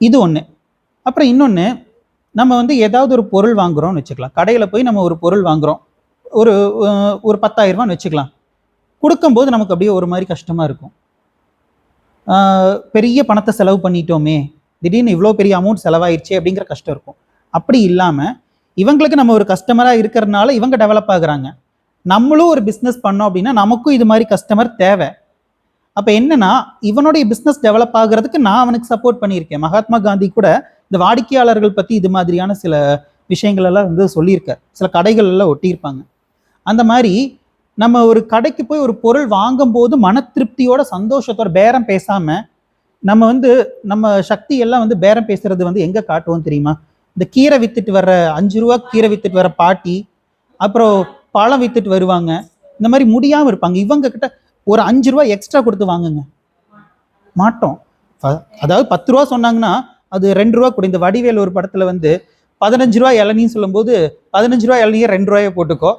இது ஒண்ணு. அப்புறம் இன்னொன்னு, நம்ம வந்து ஏதாவது ஒரு பொருள் வாங்குறோம்னு வச்சுக்கலாம். கடையில போய் நம்ம ஒரு பொருள் வாங்குறோம், ஒரு ஒரு 10,000 ரூபான்னு வச்சுக்கலாம். கொடுக்கும்போது நமக்கு அப்படியே ஒரு மாதிரி கஷ்டமா இருக்கும். பெரிய பணத்தை செலவு பண்ணிட்டோமே, திடீர்னு இவ்வளோ பெரிய அமௌண்ட் செலவாயிடுச்சே அப்படிங்கிற கஷ்டம் இருக்கும். அப்படி இல்லாம இவங்களுக்கு நம்ம ஒரு கஸ்டமரா இருக்கிறதுனால இவங்க டெவலப் ஆகுறாங்க. நம்மளும் ஒரு பிஸ்னஸ் பண்ணோம் அப்படின்னா நமக்கும் இது மாதிரி கஸ்டமர் தேவை. அப்ப என்னன்னா, இவனுடைய பிஸ்னஸ் டெவலப் ஆகுறதுக்கு நான் அவனுக்கு சப்போர்ட் பண்ணியிருக்கேன். மகாத்மா காந்தி கூட இந்த வாடிக்கையாளர்கள் பத்தி இது மாதிரியான சில விஷயங்கள் எல்லாம் வந்து சொல்லியிருக்கார். சில கடைகள் எல்லாம் ஒட்டியிருப்பாங்க. அந்த மாதிரி நம்ம ஒரு கடைக்கு போய் ஒரு பொருள் வாங்கும் போது மன திருப்தியோட சந்தோஷத்தோட பேரம் பேசாம நம்ம வந்து நம்ம சக்தி எல்லாம் வந்து பேரம் பேசுறது வந்து எங்க காட்டுவோம் தெரியுமா? இந்த கீரை வித்துட்டு வர்ற 5 ரூபா கீரை வித்துட்டு வர பாட்டி, அப்புறம் பழம் வித்துட்டு வருவாங்க. இந்த மாதிரி முடியாம இருப்பாங்க. இவங்க கிட்ட ஒரு 5 ரூபா எக்ஸ்ட்ரா கொடுத்து வாங்குங்க மாட்டோம். அதாவது 10 ரூபா சொன்னாங்கன்னா அது 2 ரூபா கூட. இந்த வடிவேல் ஒரு படத்துல வந்து 15 ரூபா இளநின்னு சொல்லும் போது 15 ரூபா இளநியை 2 ரூபாயை போட்டுக்கோ,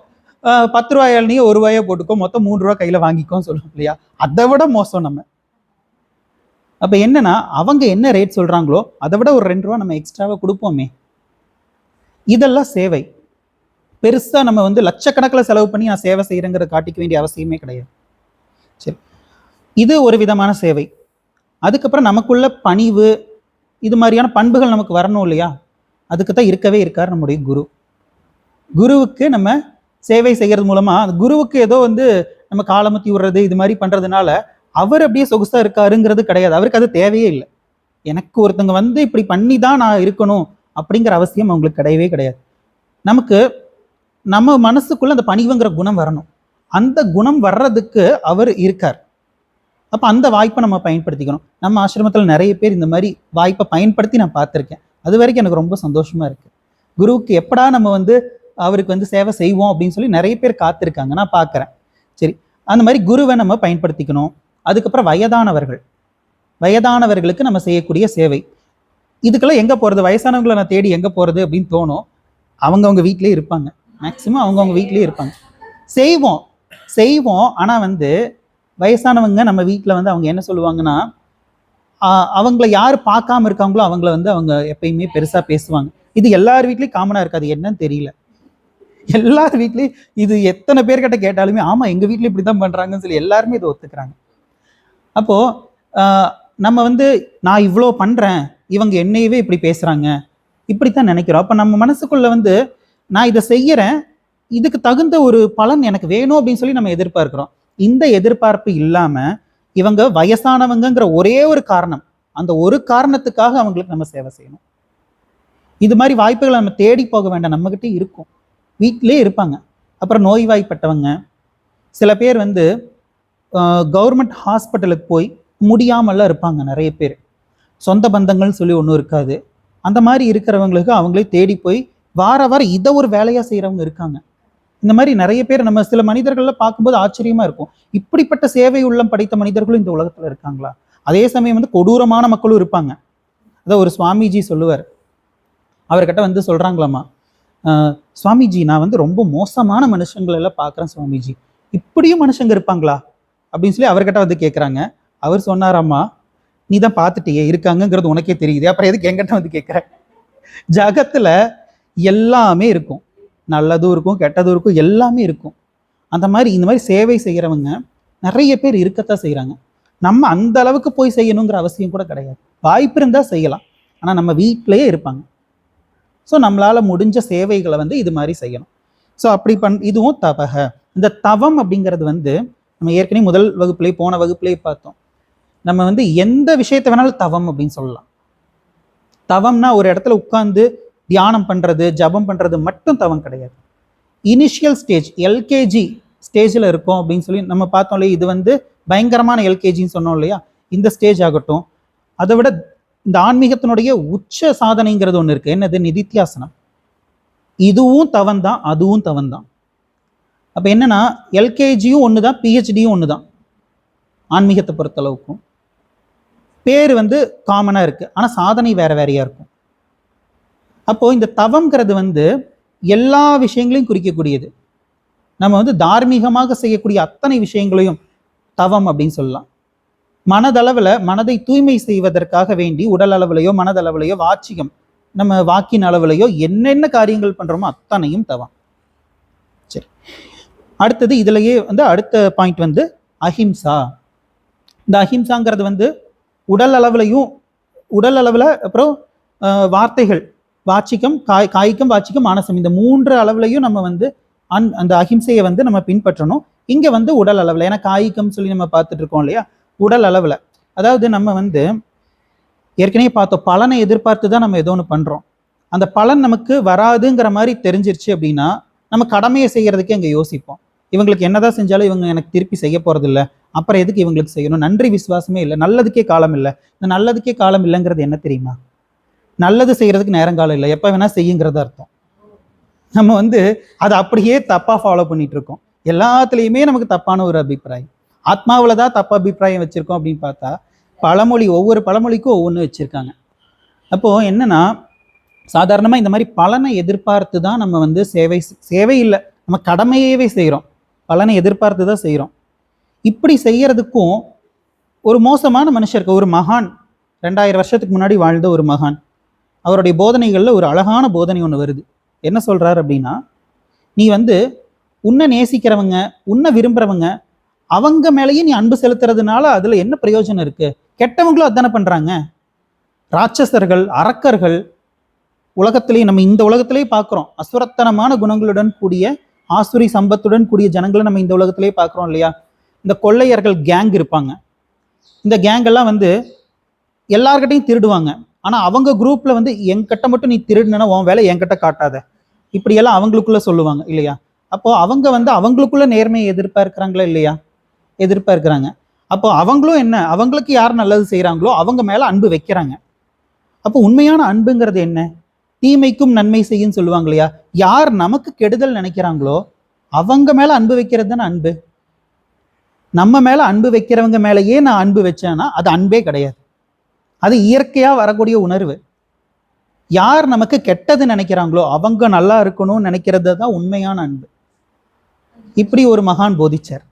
10 ரூபாய் இளநியை 1 ரூபாயை போட்டுக்கோ, மொத்தம் 3 ரூபா கையில வாங்கிக்கோன்னு சொல்லுவோம் இல்லையா? அதை விட மோசம் நம்ம. அப்ப என்னன்னா, அவங்க என்ன ரேட் சொல்றாங்களோ அதை விட ஒரு 2 ரூபா நம்ம எக்ஸ்ட்ராவா கொடுப்போமே. இதெல்லாம் சேவை. பெருசா நம்ம வந்து லட்சக்கணக்கில் செலவு பண்ணி நான் சேவை செய்யறேங்கிறத காட்டிக்க வேண்டிய அவசியமே கிடையாது. சரி, இது ஒரு விதமான சேவை. அதுக்கப்புறம் நமக்குள்ள பணிவு, இது மாதிரியான பண்புகள் நமக்கு வரணும் இல்லையா? அதுக்கு தான் இருக்கவே இருக்கார் நம்முடைய குரு. குருவுக்கு நம்ம சேவை செய்யறது மூலமா அந்த குருவுக்கு ஏதோ வந்து நம்ம காலமுத்தி விடுறது இது மாதிரி பண்றதுனால அவர் அப்படியே சொகுசா இருக்காருங்கிறது கிடையாது. அவருக்கு அது தேவையே இல்லை. எனக்கு ஒருத்தங்க வந்து இப்படி பண்ணி தான் நான் இருக்கணும் அப்படிங்கிற அவசியம் அவங்களுக்கு கிடையவே கிடையாது. நமக்கு நம்ம மனசுக்குள்ள அந்த பணிவுங்கிற குணம் வரணும். அந்த குணம் வர்றதுக்கு அவர் இருக்கார். அப்ப அந்த வாய்ப்பை நம்ம பயன்படுத்திக்கணும். நம்ம ஆசிரமத்தில் நிறைய பேர் இந்த மாதிரி வாய்ப்பை பயன்படுத்தி நான் பார்த்துருக்கேன். அது வரைக்கும் எனக்கு ரொம்ப சந்தோஷமா இருக்கு. குருவுக்கு எப்படா நம்ம வந்து அவருக்கு வந்து சேவை செய்வோம் அப்படின்னு சொல்லி நிறைய பேர் காத்திருக்காங்க, நான் பார்க்குறேன். சரி, அந்த மாதிரி குருவை நம்ம பயன்படுத்திக்கணும். அதுக்கப்புறம் வயதானவர்களுக்கு நம்ம செய்யக்கூடிய சேவை. இதுக்கெல்லாம் எங்க போறது? வயசானவங்களை நான் தேடி எங்க போறது அப்படின்னு தோணும். அவங்கவுங்க வீட்லயே இருப்பாங்க. மேக்சிமம் அவங்கவுங்க வீட்லயே இருப்பாங்க. செய்வோம். ஆனா வந்து வயசானவங்க நம்ம வீட்டில் வந்து அவங்க என்ன சொல்லுவாங்கன்னா, அவங்கள யார் பார்க்காம இருக்காங்களோ அவங்கள வந்து அவங்க எப்பயுமே பெருசா பேசுவாங்க. இது எல்லார் வீட்லயும் காமனா இருக்காது. என்னன்னு தெரியல. எல்லார் வீட்லயும் இது எத்தனை பேர்கிட்ட கேட்டாலுமே ஆமா எங்க வீட்ல இப்படிதான் பண்றாங்கன்னு சொல்லி எல்லாருமே இதை ஒத்துக்கிறாங்க. அப்போ நம்ம வந்து நான் இவ்வளோ பண்றேன், இவங்க என்னையவே இப்படி பேசுறாங்க, இப்படித்தான் நினைக்கிறோம். அப்ப நம்ம மனசுக்குள்ள வந்து நான் இதை செய்யறேன், இதுக்கு தகுந்த ஒரு பலன் எனக்கு வேணும் அப்படின்னு சொல்லி நம்ம எதிர்பார்க்கிறோம். இந்த எதிர்பார்ப்பு இல்லாம இவங்க வயசானவங்கிற ஒரே ஒரு காரணம், அந்த ஒரு காரணத்துக்காக அவங்களுக்கு நம்ம சேவை செய்யணும். இது மாதிரி வாய்ப்புகளை நம்ம தேடி போக வேண்டாம், நம்மகிட்ட இருக்கும், வீட்டிலே இருப்பாங்க. அப்புறம் நோய்வாய்ப்பட்டவங்க, சில பேர் வந்து கவர்மெண்ட் ஹாஸ்பிட்டலுக்கு போய் முடியாமல்லாம் இருப்பாங்க. நிறைய பேர் சொந்த பந்தங்கள்னு சொல்லி ஒன்றும் இருக்காது. அந்த மாதிரி இருக்கிறவங்களுக்கு அவங்களே தேடி போய் வாரம் இதை ஒரு வேலையா செய்யறவங்க இருக்காங்க. இந்த மாதிரி நிறைய பேர் நம்ம சில மனிதர்கள்ல பார்க்கும்போது ஆச்சரியமா இருக்கும். இப்படிப்பட்ட சேவை உள்ளம் படைத்த மனிதர்களும் இந்த உலகத்துல இருக்காங்களா? அதே சமயம் வந்து கொடூரமான மக்களும் இருப்பாங்க. அதான் ஒரு சுவாமிஜி சொல்லுவார். அவர்கிட்ட வந்து சொல்றாங்களாமா, சுவாமிஜி நான் வந்து ரொம்ப மோசமான மனுஷங்களை எல்லாம் பார்க்குறேன் சுவாமிஜி, இப்படியும் மனுஷங்க இருப்பாங்களா அப்படின்னு சொல்லி அவர்கிட்ட வந்து கேட்குறாங்க. அவர் சொன்னாராம்மா, நீ தான் பார்த்துட்டியே இருக்காங்கிறது உனக்கே தெரியுது, அப்புறம் எதுக்கு என்கிட்ட வந்து கேட்குற? ஜகத்துல எல்லாமே இருக்கும், நல்லதும் இருக்கும் கெட்டதும் இருக்கும், எல்லாமே இருக்கும். அந்த மாதிரி இந்த மாதிரி சேவை செய்கிறவங்க நிறைய பேர் இருக்கத்தான் செய்கிறாங்க. நம்ம அந்த அளவுக்கு போய் செய்யணுங்கிற அவசியம் கூட கிடையாது. வாய்ப்பு இருந்தால் செய்யலாம், ஆனால் நம்ம வீட்டிலேயே இருப்பாங்க. ஸோ நம்மளால முடிஞ்ச சேவைகளை வந்து இது மாதிரி செய்யணும். ஸோ அப்படி இதுவும் தவக. இந்த தவம் அப்படிங்கிறது வந்து நம்ம ஏற்கனவே முதல் வகுப்புலேயே போன வகுப்புலேயே பார்த்தோம். நம்ம வந்து எந்த விஷயத்தை வேணாலும் தவம் அப்படின்னு சொல்லலாம். தவம்னா ஒரு இடத்துல உட்கார்ந்து தியானம் பண்றது ஜபம் பண்றது மட்டும் தவம் கிடையாது. இனிஷியல் ஸ்டேஜ் எல்கேஜி ஸ்டேஜில் இருக்கோம் அப்படின்னு சொல்லி நம்ம பார்த்தோம் இல்லையா, இது வந்து பயங்கரமான எல்கேஜின்னு சொன்னோம் இல்லையா, இந்த ஸ்டேஜ் ஆகட்டும். அதை விட இந்த ஆன்மீகத்தினுடைய உச்ச சாதனைங்கிறது ஒன்று இருக்கு, என்னது? நிதித்தியாசனம். இதுவும் தவந்தான், அதுவும் தவந்தான். அப்போ என்னன்னா, எல்கேஜியும் ஒன்று தான், பிஹெச்டியும் ஒன்று தான் ஆன்மீகத்தை பொறுத்தளவுக்கும். பேர் வந்து காமனாக இருக்கு, ஆனால் சாதனை வேற வேறையா இருக்கும். அப்போ இந்த தவம்ங்கிறது வந்து எல்லா விஷயங்களையும் குறிக்கக்கூடியது. நம்ம வந்து தார்மீகமாக செய்யக்கூடிய அத்தனை விஷயங்களையும் தவம் அப்படின்னு சொல்லலாம். மனதளவில் மனதை தூய்மை செய்வதற்காக வேண்டி உடல் அளவுலையோ மனதளவுலையோ வாச்சிகம் நம்ம வாக்கின் அளவுலையோ என்னென்ன காரியங்கள் பண்றோமோ அத்தனையும் தவம். சரி, அடுத்தது இதுலயே வந்து அடுத்த பாயிண்ட் வந்து அஹிம்சா. இந்த அஹிம்சாங்கிறது வந்து உடல் அளவில், அப்புறம் வார்த்தைகள், வாச்சிக்கம், காய்க்கம், வாச்சிக்கம், மானசம், இந்த 3 அளவுலையும் நம்ம வந்து அந்த அஹிம்சையை வந்து நம்ம பின்பற்றணும். இங்க வந்து உடல் அளவில், ஏன்னா காய்க்கம் சொல்லி நம்ம பார்த்துட்டு இருக்கோம் இல்லையா, உடல் அளவில். அதாவது நம்ம வந்து ஏற்கனவே பார்த்தோம், பலனை எதிர்பார்த்து தான் நம்ம ஏதோ ஒன்று பண்றோம். அந்த பலன் நமக்கு வராதுங்கிற மாதிரி தெரிஞ்சிருச்சு அப்படின்னா நம்ம கடமையை செய்யறதுக்கே அங்கே யோசிப்போம். இவங்களுக்கு என்னதான் செஞ்சாலும் இவங்க எனக்கு திருப்பி செய்ய போறது இல்லை, அப்புறம் எதுக்கு இவங்களுக்கு செய்யணும்? நன்றி விசுவாசமே இல்லை, நல்லதுக்கே காலம் இல்லை. இந்த நல்லதுக்கே காலம் இல்லைங்கிறது என்ன தெரியுமா? நல்லது செய்யறதுக்கு நேரங்காலம் இல்லை, எப்போ வேணா செய்யுங்கிறது அர்த்தம். நம்ம வந்து அதை அப்படியே தப்பா ஃபாலோ பண்ணிட்டு இருக்கோம். எல்லாத்துலேயுமே நமக்கு தப்பான ஒரு அபிப்பிராயம். ஆத்மாவில் தான் தப்பு அபிப்பிராயம் வச்சிருக்கோம் அப்படின்னு பார்த்தா பழமொழி, ஒவ்வொரு பழமொழிக்கும் ஒவ்வொன்று வச்சிருக்காங்க. அப்போ என்னன்னா, சாதாரணமாக இந்த மாதிரி பலனை எதிர்பார்த்து தான் நம்ம வந்து சேவை இல்லை, நம்ம கடமையவே செய்கிறோம், பலனை எதிர்பார்த்து தான் செய்கிறோம். இப்படி செய்யறதுக்கும் ஒரு மோசமான மனுஷருக்கு, ஒரு மகான், 2000 வருஷத்துக்கு முன்னாடி வாழ்ந்த ஒரு மகான், அவருடைய போதனைகளில் ஒரு அழகான போதனை ஒன்று வருது. என்ன சொல்றாரு அப்படின்னா, நீ வந்து உன்னை நேசிக்கிறவங்க, உன்னை விரும்புறவங்க, அவங்க மேலேயே நீ அன்பு செலுத்துறதுனால அதுல என்ன பிரயோஜனம் இருக்கு? கெட்டவங்களும் அதானே பண்றாங்க. ராட்சசர்கள், அரக்கர்கள், உலகத்திலேயே நம்ம இந்த உலகத்திலேயே பார்க்குறோம், அசுரத்தனமான குணங்களுடன் கூடிய, ஆசுரி சம்பத்துடன் கூடிய ஜனங்களை நம்ம இந்த உலகத்திலேயே பார்க்குறோம் இல்லையா. இந்த கொள்ளையர்கள் கேங் இருப்பாங்க. இந்த கேங் எல்லாம் வந்து எல்லார்கிட்டையும் திருடுவாங்க. ஆனா அவங்க குரூப்ல வந்து என்கிட்ட மட்டும் நீ திருடுனா உன் வேலை என்கிட்ட காட்டாத, இப்படியெல்லாம் அவங்களுக்குள்ள சொல்லுவாங்க இல்லையா. அப்போ அவங்க வந்து அவங்களுக்குள்ள நேர்மையை எதிர்பார்க்கிறாங்களா இல்லையா? எதிர்பார்க்கிறாங்க. அப்போ அவங்களும் என்ன, அவங்களுக்கு யார் நல்லது செய்யறாங்களோ அவங்க மேல அன்பு வைக்கிறாங்க. அப்போ உண்மையான அன்புங்கிறது என்ன? தீமைக்கும் நன்மை செய்யும் சொல்லுவாங்க இல்லையா. யார் நமக்கு கெடுதல் நினைக்கிறாங்களோ அவங்க மேல அன்பு வைக்கிறது தானே அன்பு. நம்ம மேல அன்பு வைக்கிறவங்க மேலேயே நான் அன்பு வச்சேன்னா அது அன்பே கிடையாது, அது இயற்கையா வரக்கூடிய உணர்வு. யார் நமக்கு கெட்டது நினைக்கிறாங்களோ அவங்க நல்லா இருக்கணும்னு நினைக்கிறது தான் உண்மையான அன்பு. இப்படி ஒரு மகான் போதிச்சார்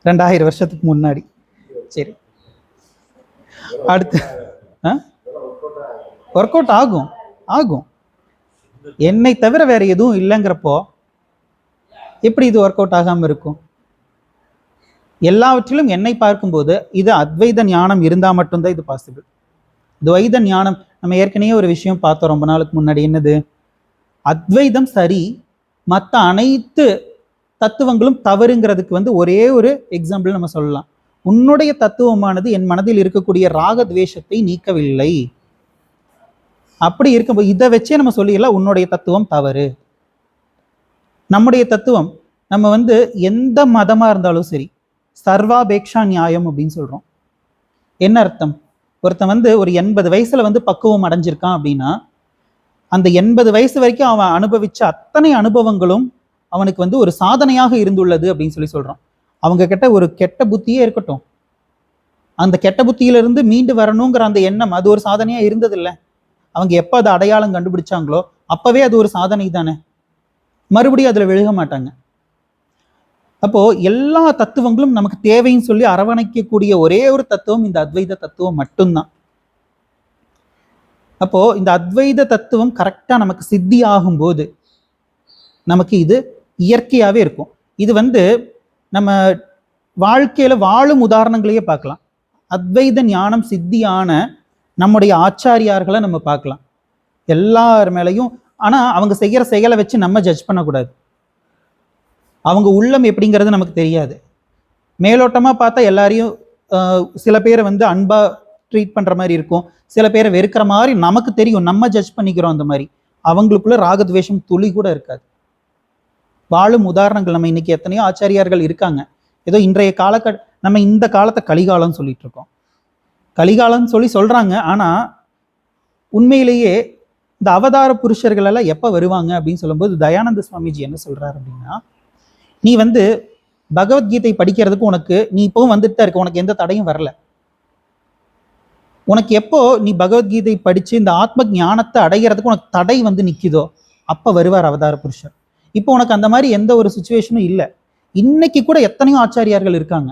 2000 வருஷத்துக்கு முன்னாடி. சரி, அடுத்து ஒர்க் அவுட் ஆகும் ஆகும். என்னை தவிர வேற எதுவும் இல்லைங்கிறப்போ எப்படி இது ஒர்க் அவுட் ஆகாம இருக்கும்? எல்லாவற்றிலும் என்னை பார்க்கும்போது இது அத்வைத ஞானம் இருந்தா மட்டும்தான் இது பாசிபிள். துவைத ஞானம், நம்ம ஏற்கனவே ஒரு விஷயம் பார்த்தோம் ரொம்ப நாளுக்கு முன்னாடி, என்னது? அத்வைதம் சரி, மற்ற அனைத்து தத்துவங்களும் தவறுங்கிறதுக்கு வந்து ஒரே ஒரு எக்ஸாம்பிள் நம்ம சொல்லலாம். உன்னுடைய தத்துவமானது என் மனதில் இருக்கக்கூடிய ராக துவேஷத்தை நீக்கவில்லை. அப்படி இருக்கும்போது இதை வச்சே நம்ம சொல்லிடலாம் உன்னுடைய தத்துவம் தவறு. நம்முடைய தத்துவம், நம்ம வந்து எந்த மதமா இருந்தாலும் சரி, சர்வாபேக்ஷா நியாயம் அப்படின்னு சொல்றோம். என்ன அர்த்தம்? ஒருத்தன் வந்து ஒரு 80 வயசுல வந்து பக்குவம் அடைஞ்சிருக்கான் அப்படின்னா அந்த 80 வயசு வரைக்கும் அவன் அனுபவிச்ச அத்தனை அனுபவங்களும் அவனுக்கு வந்து ஒரு சாதனையாக இருந்துள்ளது அப்படின்னு சொல்லி சொல்றான். அவங்க கிட்ட ஒரு கெட்ட புத்தியே இருக்கட்டும், அந்த கெட்ட புத்தியிலிருந்து மீண்டு வரணுங்கிற அந்த எண்ணம் அது ஒரு சாதனையா இருந்ததில்லை. அவங்க எப்போ அதை அடையாளம் கண்டுபிடிச்சாங்களோ அப்பவே அது ஒரு சாதனை தானே, மறுபடியும் அதுல விழுக மாட்டாங்க. அப்போ எல்லா தத்துவங்களும் நமக்கு தேவைன்னு சொல்லி அரவணைக்கக்கூடிய ஒரே ஒரு தத்துவம் இந்த அத்வைத தத்துவம் மட்டும்தான். அப்போ இந்த அத்வைத தத்துவம் கரெக்டா நமக்கு சித்தி ஆகும்போது நமக்கு இது இயற்கையாவே இருக்கும். இது வந்து நம்ம வாழ்க்கையில வாழும் உதாரணங்களையே பார்க்கலாம். அத்வைத ஞானம் சித்தியான நம்முடைய ஆச்சாரியார்களை நம்ம பார்க்கலாம் எல்லார் மேலையும். ஆனா அவங்க செய்யற செயலை வச்சு நம்ம ஜட்ஜ் பண்ணக்கூடாது. அவங்க உள்ளம் எப்படிங்கிறது நமக்கு தெரியாது. மேலோட்டமா பார்த்தா எல்லாரையும் சில பேரை வந்து அன்பா ட்ரீட் பண்ற மாதிரி இருக்கும், சில பேரை வெறுக்கிற மாதிரி நமக்கு தெரியும், நம்ம ஜட்ஜ் பண்ணிக்கிறோம். அந்த மாதிரி அவங்களுக்குள்ள ராகத்வேஷம் துளி கூட இருக்காது. வாழும் உதாரணங்கள். நம்ம இன்னைக்கு எத்தனையோ ஆச்சாரியார்கள் இருக்காங்க. ஏதோ இன்றைய நம்ம இந்த காலத்தை கலிகாலம்னு சொல்லிட்டு இருக்கோம். கலிகாலம்னு சொல்றாங்க. ஆனா உண்மையிலேயே இந்த அவதார புருஷர்கள் எல்லாம் எப்ப வருவாங்க அப்படின்னு சொல்லும்போது தயானந்த சுவாமிஜி என்ன சொல்றாரு அப்படின்னா, நீ பகவத்கீதை படிக்கிறதுக்கு நீ இப்பவும் வந்துட்டு தான் இருக்க, உனக்கு எந்த தடையும் வரல. உனக்கு எப்போ நீ பகவத்கீதை படிச்சு இந்த ஆத்ம ஞானத்தை அடைகிறதுக்கு உனக்கு தடை நிக்குதோ அப்ப வருவார் அவதார புருஷர். இப்போ உனக்கு அந்த மாதிரி எந்த ஒரு சுச்சுவேஷனும் இல்லை. இன்னைக்கு கூட எத்தனையோ ஆச்சாரியார்கள் இருக்காங்க.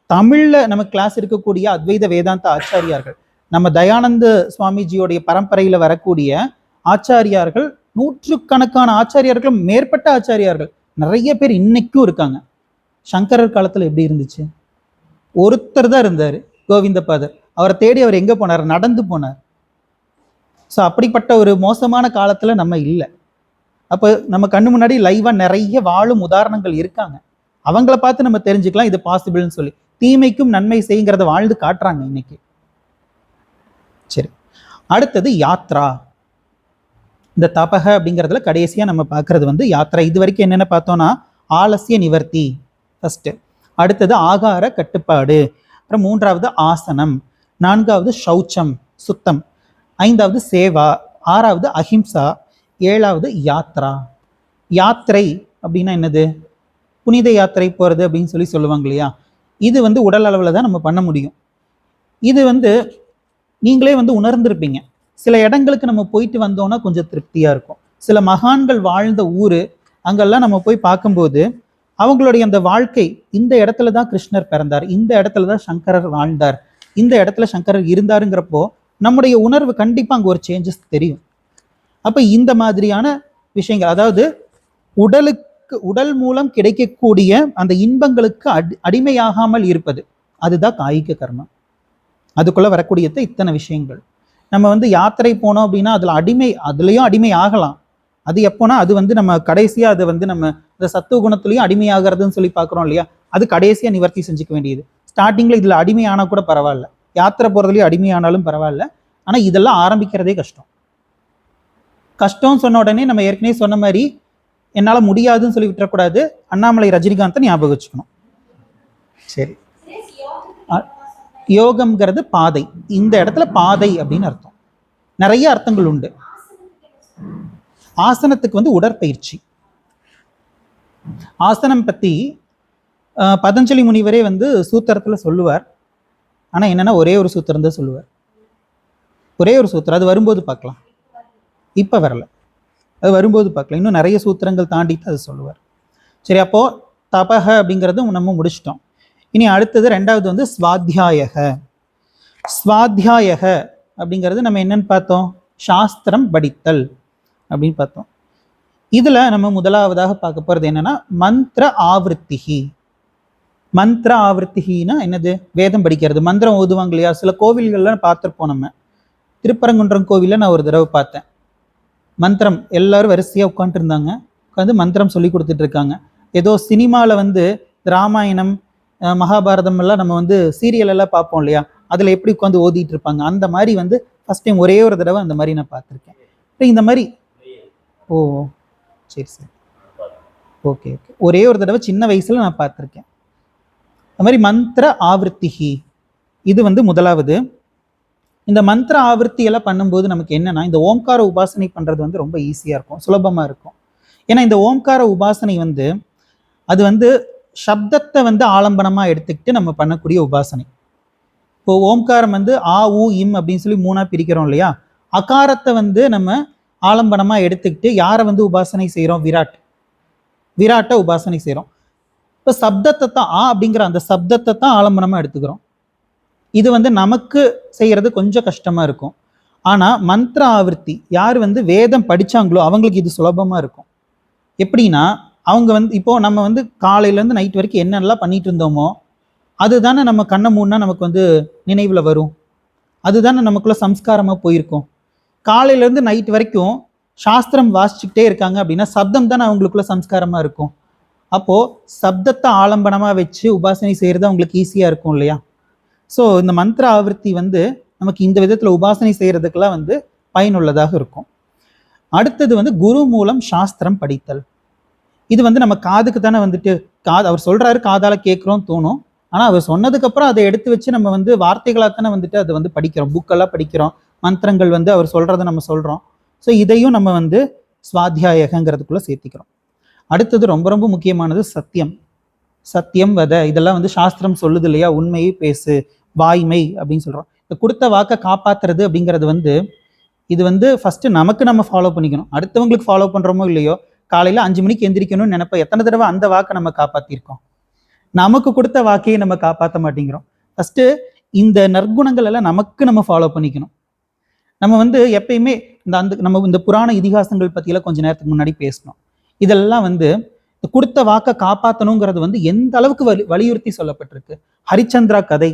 தமிழ்ல நம்ம கிளாஸ் இருக்கக்கூடிய அத்வைத வேதாந்த ஆச்சாரியார்கள், நம்ம தயானந்த சுவாமிஜியோடைய பரம்பரையில வரக்கூடிய ஆச்சாரியார்கள், நூற்றுக்கணக்கான ஆச்சாரியார்கள், மேற்பட்ட ஆச்சாரியார்கள் நிறைய பேர் இன்னைக்கும் இருக்காங்க. சங்கரர் காலத்துல எப்படி இருந்துச்சு? ஒருத்தர் தான் இருந்தாரு, கோவிந்தபாதர். அவரை தேடி அவர் எங்க போனார்? நடந்து போனார். ஸோ அப்படிப்பட்ட ஒரு மோசமான காலத்துல நம்ம இல்லை. அப்போ நம்ம கண்ணு முன்னாடி லைவா நிறைய வாழும் உதாரணங்கள் இருக்காங்க. அவங்கள பார்த்து நம்ம தெரிஞ்சுக்கலாம் இது பாசிபிள்னு சொல்லி. தீமைக்கும் நன்மை செய்யுங்கிறத வாழ்ந்து காட்டுறாங்க இன்னைக்கு. சரி, அடுத்தது யாத்ரா. இந்த தபக அப்படிங்கிறதுல கடைசியா நம்ம பார்க்கறது யாத்ரா. இது வரைக்கும் என்னென்ன பார்த்தோம்னா ஆலசிய நிவர்த்தி ஃபர்ஸ்ட், அடுத்தது ஆகார கட்டுப்பாடு, அப்புறம் மூன்றாவது ஆசனம், நான்காவது சௌச்சம் சுத்தம், ஐந்தாவது சேவா, ஆறாவது அஹிம்சா, ஏழாவது யாத்ரா. யாத்திரை அப்படின்னா என்னது? புனித யாத்திரை போறது அப்படின்னு சொல்லுவாங்க இல்லையா? இது உடல் அளவில் தான் நம்ம பண்ண முடியும். இது நீங்களே உணர்ந்திருப்பீங்க. சில இடங்களுக்கு நம்ம போயிட்டு வந்தோம்னா கொஞ்சம் திருப்தியா இருக்கும். சில மகான்கள் வாழ்ந்த ஊரு, அங்கெல்லாம் நம்ம போய் பார்க்கும்போது அவங்களுடைய அந்த வாழ்க்கை, இந்த இடத்துல தான் கிருஷ்ணர் பிறந்தார், இந்த இடத்துல தான் சங்கரர் வாழ்ந்தார், இந்த இடத்துல சங்கரர் இருந்தாருங்கிறப்போ நம்முடைய உணர்வு கண்டிப்பா அங்க ஒரு சேஞ்சஸ் தெரியும். அப்ப இந்த மாதிரியான விஷயங்கள், அதாவது உடல் மூலம் கிடைக்கக்கூடிய அந்த இன்பங்களுக்கு அடிமையாகாமல் இருப்பது, அதுதான் காய்க கர்மம். அதுக்குள்ள வரக்கூடிய இத்தனை விஷயங்கள். நம்ம யாத்திரை போனோம் அப்படின்னா அதுலயும் அடிமை ஆகலாம். அது எப்போனா அது நம்ம கடைசியா அது நம்ம இந்த சத்துவ குணத்துலயும் அடிமையாகிறதுன்னு சொல்லி பாக்குறோம் இல்லையா? அது கடைசியா நிவர்த்தி செஞ்சுக்க வேண்டியது. ஸ்டார்டிங்ல இதுல அடிமையானா கூட பரவாயில்ல, யாத்திரை போறதுலயும் அடிமையானாலும் பரவாயில்ல. ஆனா இதெல்லாம் ஆரம்பிக்கிறதே கஷ்டம் சொன்ன உடனே நம்ம ஏற்கனவே சொன்ன மாதிரி என்னால முடியாதுன்னு சொல்லி விட்டுறக்கூடாது. அண்ணாமலை ரஜினிகாந்தை ஞாபகம் வச்சுக்கணும். சரி, யோகம்ங்கிறது பாதை. இந்த இடத்துல பாதை அப்படின்னு அர்த்தம். நிறைய அர்த்தங்கள் உண்டு. ஆசனத்துக்கு உடற்பயிற்சி. ஆசனம் பத்தி பதஞ்சலி முனிவரே சூத்திரத்துல சொல்லுவார். ஆனா என்னன்னா ஒரே ஒரு சூத்திரம் தான் சொல்லுவார். ஒரே ஒரு சூத்திரம். அது வரும்போது பார்க்கலாம், இப்ப வரல, அது வரும்போது பார்க்கலாம். இன்னும் நிறைய சூத்திரங்கள் தாண்டிட்டு அது சொல்லுவார். சரி, அப்போ தபக அப்படிங்கிறது நம்ம முடிச்சிட்டோம். இனி அடுத்தது ரெண்டாவது ஸ்வாத்தியாயக. ஸ்வாத்தியாயக அப்படிங்கிறது நம்ம என்னன்னு பார்த்தோம்? சாஸ்திரம் படித்தல் அப்படின்னு பார்த்தோம். இதுல நம்ம முதலாவதாக பார்க்க போறது என்னன்னா மந்திர ஆவர்த்திகி. மந்திர ஆவர்த்திகின்னா என்னது? வேதம் படிக்கிறது. மந்திரம் ஓதுவாங்க இல்லையா? சில கோவில்கள்ல பார்த்துருப்போம். நம்ம திருப்பரங்குன்றம் கோவில்ல நான் ஒரு தடவை பார்த்தேன். மந்திரம் எல்லாரும் வரிசையா உட்காந்துட்டு இருந்தாங்க. உட்காந்து மந்திரம் சொல்லி கொடுத்துட்டு இருக்காங்க. ஏதோ சினிமாவில் ராமாயணம் மகாபாரதம் எல்லாம் நம்ம சீரியல் எல்லாம் பார்ப்போம் இல்லையா? அதில் எப்படி உட்காந்து ஓதிட்டு இருப்பாங்க, அந்த மாதிரி ஃபர்ஸ்ட் டைம் ஒரே ஒரு தடவை அந்த மாதிரி நான் பார்த்துருக்கேன். இந்த மாதிரி ஓ சரி சரி ஓகே ஓகே, ஒரே ஒரு தடவை சின்ன வயசுல நான் பார்த்துருக்கேன். அது மாதிரி மந்திர ஆவர்த்திகி இது முதலாவது. இந்த மந்திர ஆவர்த்தி எல்லாம் பண்ணும்போது நமக்கு என்னன்னா, இந்த ஓம்கார உபாசனை பண்றது ரொம்ப ஈஸியா இருக்கும், சுலபமா இருக்கும். ஏன்னா இந்த ஓம்கார உபாசனை அது சப்தத்தை ஆலம்பனமா எடுத்துக்கிட்டு நம்ம பண்ணக்கூடிய உபாசனை. இப்போ ஓம்காரம் ஆ ஊ இம் அப்படின்னு சொல்லி மூணா பிரிக்கிறோம் இல்லையா? அகாரத்தை நம்ம ஆலம்பனமா எடுத்துக்கிட்டு யாரை உபாசனை செய்யறோம்? விராட்டை உபாசனை செய்யறோம். இப்போ சப்தத்தை தான், ஆ அப்படிங்கிற அந்த சப்தத்தை தான் ஆலம்பனமா எடுத்துக்கிறோம். இது நமக்கு செய்யறது கொஞ்சம் கஷ்டமா இருக்கும். ஆனா மந்திர ஆவர்த்தி யார் வேதம் படிச்சாங்களோ அவங்களுக்கு இது சுலபமா இருக்கும். எப்படின்னா அவங்க இப்போ நம்ம காலையில இருந்து நைட் வரைக்கும் என்னெல்லாம் பண்ணிட்டு இருந்தோமோ அதுதானே நம்ம கண்ணை மூடனா நமக்கு நினைவுல வரும். அதுதானே நமக்குள்ள சம்ஸ்காரமா போயிருக்கும். காலையில இருந்து நைட் வரைக்கும் சாஸ்திரம் வாசிச்சுக்கிட்டே இருக்காங்க அப்படின்னா சப்தம் தானே அவங்களுக்குள்ள சம்ஸ்காரமா இருக்கும். அப்போ சப்தத்தை ஆலம்பனமா வச்சு உபாசனை செய்யறது அவங்களுக்கு ஈஸியா இருக்கும் இல்லையா? ஸோ இந்த மந்திர ஆவர்த்தி நமக்கு இந்த விதத்துல உபாசனை செய்யறதுக்கெல்லாம் பயனுள்ளதாக இருக்கும். அடுத்தது குரு மூலம் சாஸ்திரம் படித்தல். இது வந்து நம்ம காதுக்கு தானே வந்துட்டு அவர் சொல்றாரு காதால கேட்கிறோம் தோணும். ஆனா அவர் சொன்னதுக்கு அப்புறம் அதை எடுத்து வச்சு நம்ம வந்து வார்த்தைகளா தானே வந்துட்டு அதை வந்து படிக்கிறோம், புக்கெல்லாம் படிக்கிறோம், மந்திரங்கள் வந்து அவர் சொல்றதை நம்ம சொல்றோம். ஸோ இதையும் நம்ம வந்து ஸ்வாத்தியாயகங்கிறதுக்குள்ள சேர்த்திக்கிறோம். அடுத்தது ரொம்ப ரொம்ப முக்கியமானது சத்தியம். சத்தியம் வத, இதெல்லாம் வந்து சாஸ்திரம் சொல்லுது இல்லையா, உண்மையை பேசு, வாய்மை அப்படின்னு சொல்றோம். இந்த கொடுத்த வாக்கை காப்பாத்துறது அப்படிங்கிறது வந்து இது வந்து ஃபர்ஸ்ட் நமக்கு நம்ம ஃபாலோ பண்ணிக்கணும். அடுத்தவங்களுக்கு ஃபாலோ பண்றோமோ இல்லையோ, காலையில 5 மணிக்கு எந்திரிக்கணும்னு நினைப்ப, எத்தனை தடவை அந்த வாக்கை நம்ம காப்பாத்திருக்கோம்? நமக்கு கொடுத்த வாக்கையை நம்ம காப்பாற்ற மாட்டேங்கிறோம். ஃபர்ஸ்ட் இந்த நற்குணங்கள் எல்லாம் நமக்கு நம்ம ஃபாலோ பண்ணிக்கணும். நம்ம வந்து எப்பயுமே நம்ம இந்த புராண இதிகாசங்கள் பத்தியெல்லாம் கொஞ்ச நேரத்துக்கு முன்னாடி பேசணும். இதெல்லாம் வந்து கொடுத்த வாக்கை காப்பாற்றணுங்கிறது வந்து எந்த அளவுக்கு வலியுறுத்தி சொல்லப்பட்டிருக்கு. ஹரிச்சந்திரா கதை,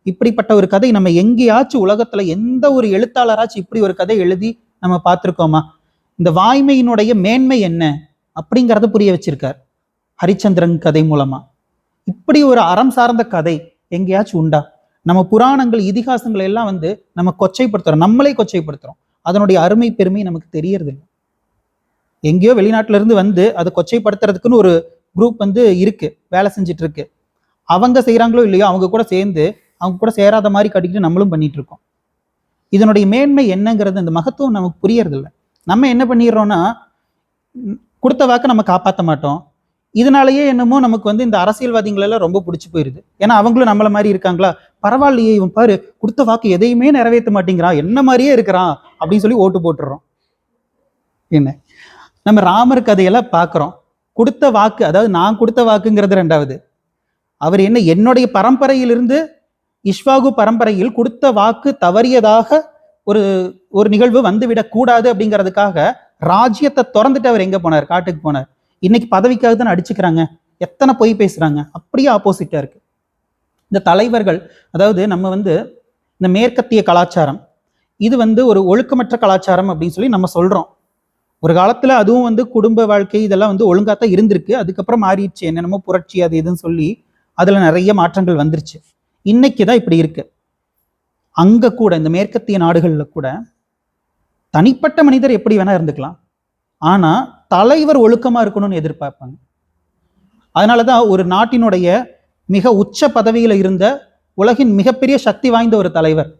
இப்படிப்பட்ட ஒரு கதை நம்ம எங்கேயாச்சும் உலகத்துல எந்த ஒரு எழுத்தாளராச்சும் இப்படி ஒரு கதை எழுதி நம்ம பார்த்திருக்கோமா? இந்த வாய்மையினுடைய மேன்மை என்ன அப்படிங்கிறத புரிய வச்சிருக்கார் ஹரிச்சந்திரன் கதை மூலமா. இப்படி ஒரு அறம் சார்ந்த கதை எங்கேயாச்சும் உண்டா? நம்ம புராணங்கள் இதிகாசங்கள் எல்லாம் வந்து நம்ம கொச்சைப்படுத்துறோம், நம்மளே கொச்சைப்படுத்துறோம். அதனுடைய அருமை பெருமை நமக்கு தெரியறது இல்லை. எங்கேயோ வெளிநாட்டுல இருந்து வந்து அதை கொச்சைப்படுத்துறதுக்குன்னு ஒரு குரூப் வந்து இருக்கு, வேலை செஞ்சுட்டு இருக்கு. அவங்க செய்யறாங்களோ இல்லையோ, அவங்க கூட சேர்ந்து அவங்க கூட சேராத மாதிரி கட்டிக்கிட்டு நம்மளும் பண்ணிட்டு இருக்கோம். இதனுடைய மேன்மை என்னங்கிறது, இந்த மகத்துவம் நமக்கு புரியறது இல்லை. நம்ம என்ன பண்ணிடுறோம்னா, கொடுத்த வாக்க நம்ம காப்பாற்ற மாட்டோம். இதனாலேயே என்னமோ நமக்கு வந்து இந்த அரசியல்வாதிகள் எல்லாம் ரொம்ப பிடிச்சி போயிருது. ஏன்னா அவங்களும் நம்மள மாதிரி இருக்காங்களா, பரவாயில்லையே இவன் பாரு கொடுத்த வாக்கு எதையுமே நிறைவேற்ற மாட்டேங்கிறான், என்ன மாதிரியே இருக்கிறான் அப்படின்னு சொல்லி ஓட்டு போட்டுடுறோம். என்ன, நம்ம ராமர் கதையெல்லாம் பார்க்குறோம். கொடுத்த வாக்கு, அதாவது நான் கொடுத்த வாக்குங்கிறது ரெண்டாவது. அவர் என்ன, என்னுடைய பரம்பரையிலிருந்து இஷ்வாகு பரம்பரையில் கொடுத்த வாக்கு தவறியதாக ஒரு ஒரு நிகழ்வு வந்துவிடக் கூடாது அப்படிங்கிறதுக்காக ராஜ்யத்தை திறந்துட்டு அவர் எங்க போனார்? காட்டுக்கு போனார். இன்னைக்கு பதவிக்காக தான் அடிச்சுக்கிறாங்க, எத்தனை பொய் பேசுறாங்க. அப்படியே ஆப்போசிட்டா இருக்கு இந்த தலைவர்கள். அதாவது நம்ம வந்து இந்த மேற்கத்திய கலாச்சாரம், இது வந்து ஒரு ஒழுக்கமற்ற கலாச்சாரம் அப்படின்னு சொல்லி நம்ம சொல்றோம். ஒரு காலத்துல அதுவும் வந்து குடும்ப வாழ்க்கை இதெல்லாம் வந்து ஒழுங்காத்தான் இருந்திருக்கு. அதுக்கப்புறம் மாறிடுச்சு, என்னென்னமோ புரட்சி அது இதுன்னு சொல்லி அதுல நிறைய மாற்றங்கள் வந்துருச்சு. இன்னைக்குதான் இப்படி இருக்கு. அங்க கூட இந்த மேற்கத்திய நாடுகள்ல கூட தனிப்பட்ட மனிதர் எப்படி வேணா இருந்துக்கலாம், ஆனா தலைவர் ஒழுக்கமா இருக்கணும்னு எதிர்பார்ப்பாங்க. அதனாலதான் ஒரு நாட்டினுடைய மிக உச்ச பதவியில இருந்த உலகின் மிகப்பெரிய சக்தி வாய்ந்த ஒரு தலைவர்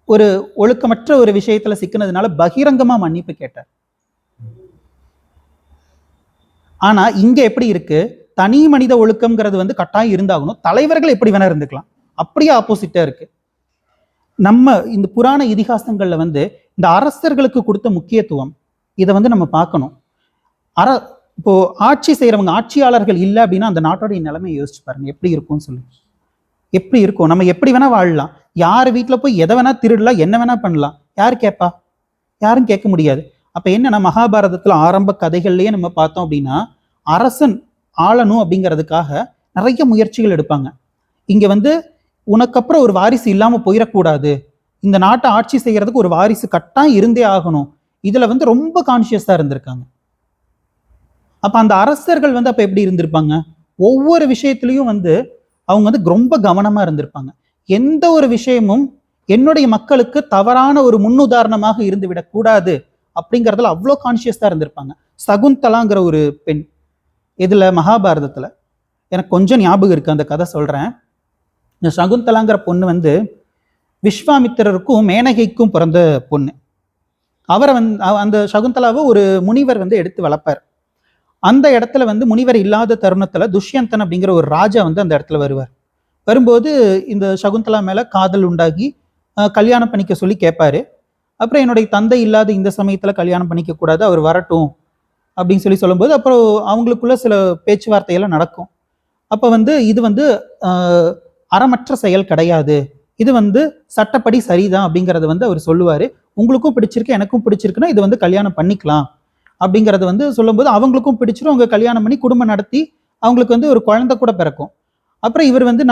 ஒரு ஒழுக்கமற்ற ஒரு விஷயத்துல சிக்கினதுனால பகிரங்கமா மன்னிப்பு கேட்டார். ஆனா இங்க எப்படி இருக்கு, தனி மனித ஒழுக்கம்ங்கிறது வந்து கட்டாயம் இருந்தாகணும், தலைவர்கள் எப்படி வேணா இருந்துக்கலாம். அப்படியே ஆப்போசிட்டா இருக்கு. நம்ம இந்த புராண இதிகாசங்கள்ல வந்து இந்த அரசர்களுக்கு கொடுத்த முக்கியத்துவம் இதை வந்து நம்ம பார்க்கணும். இப்போ ஆட்சி செய்யறவங்க, ஆட்சியாளர்கள் இல்லை அப்படின்னா அந்த நாட்டோடைய நிலைமையை யோசிச்சு பாருங்க, எப்படி இருக்கும்னு சொல்லி. எப்படி இருக்கும்? நம்ம எப்படி வேணா வாழலாம், யார் வீட்டுல போய் எதை வேணா திருடலாம், என்ன வேணா பண்ணலாம், யாரு கேட்பா? யாரும் கேட்க முடியாது. அப்ப என்னன்னா, மகாபாரதத்துல ஆரம்ப கதைகள்லயே நம்ம பார்த்தோம் அப்படின்னா, அரசன் ஆளணும் அப்படிங்கிறதுக்காக நிறைய முயற்சிகள் எடுப்பாங்க. இங்க வந்து உனக்கு அப்புறம் ஒரு வாரிசு இல்லாம போயிடக்கூடாது, இந்த நாட்டை ஆட்சி செய்யறதுக்கு ஒரு வாரிசு கட்டாயம் இருந்தே ஆகணும், இதுல வந்து ரொம்ப கான்சியஸா இருந்திருக்காங்க. அப்ப அந்த அரசர்கள் வந்து அப்ப எப்படி இருந்திருப்பாங்க? ஒவ்வொரு விஷயத்திலையும் வந்து அவங்க வந்து ரொம்ப கவனமா இருந்திருப்பாங்க. எந்த ஒரு விஷயமும் என்னுடைய மக்களுக்கு தவறான ஒரு முன்னுதாரணமாக இருந்து விடக்கூடாது அப்படிங்கிறதுல அவ்வளோ கான்சியஸா இருந்திருப்பாங்க. சகுந்தலாங்கிற ஒரு பெண், இதுல மகாபாரதத்துல எனக்கு கொஞ்சம் ஞாபகம் இருக்கு, அந்த கதை சொல்றேன். இந்த சகுந்தலாங்கிற பொண்ணு வந்து விஸ்வாமித்திரருக்கும் மேனகைக்கும் பிறந்த பொண்ணு. அவரை வந்து அந்த சகுந்தலாவை ஒரு முனிவர் வந்து எடுத்து வளர்ப்பார். அந்த இடத்துல வந்து முனிவர் இல்லாத தருணத்துல துஷ்யந்தன் அப்படிங்கிற ஒரு ராஜா வந்து அந்த இடத்துல வருவார். வரும்போது இந்த சகுந்தலா மேல காதல் உண்டாகி கல்யாணம் பண்ணிக்க சொல்லி கேட்பாரு. அப்புறம் என்னுடைய தந்தை இல்லாத இந்த சமயத்துல கல்யாணம் பண்ணிக்க கூடாது, அவர் வரட்டும் அப்படின்னு சொல்லி சொல்லும்போது அப்புறம் அவங்களுக்குள்ள சில பேச்சுவார்த்தையெல்லாம் நடக்கும். அப்ப வந்து இது வந்து அறமற்ற செயல் கிடையாது, இது வந்து சட்டப்படி சரிதான் அப்படிங்கறது வந்து அவர் சொல்லுவாரு. உங்களுக்கும் பிடிச்சிருக்கு எனக்கும் பிடிச்சிருக்குன்னா இது வந்து கல்யாணம் பண்ணிக்கலாம் அப்படிங்கறது வந்து சொல்லும்போது அவங்களுக்கும் பிடிச்சிரும், அவங்க கல்யாணம் பண்ணி குடும்பம் நடத்தி அவங்களுக்கு வந்து ஒரு குழந்தை கூட பிறக்கும். அப்புறம் இவர் வந்து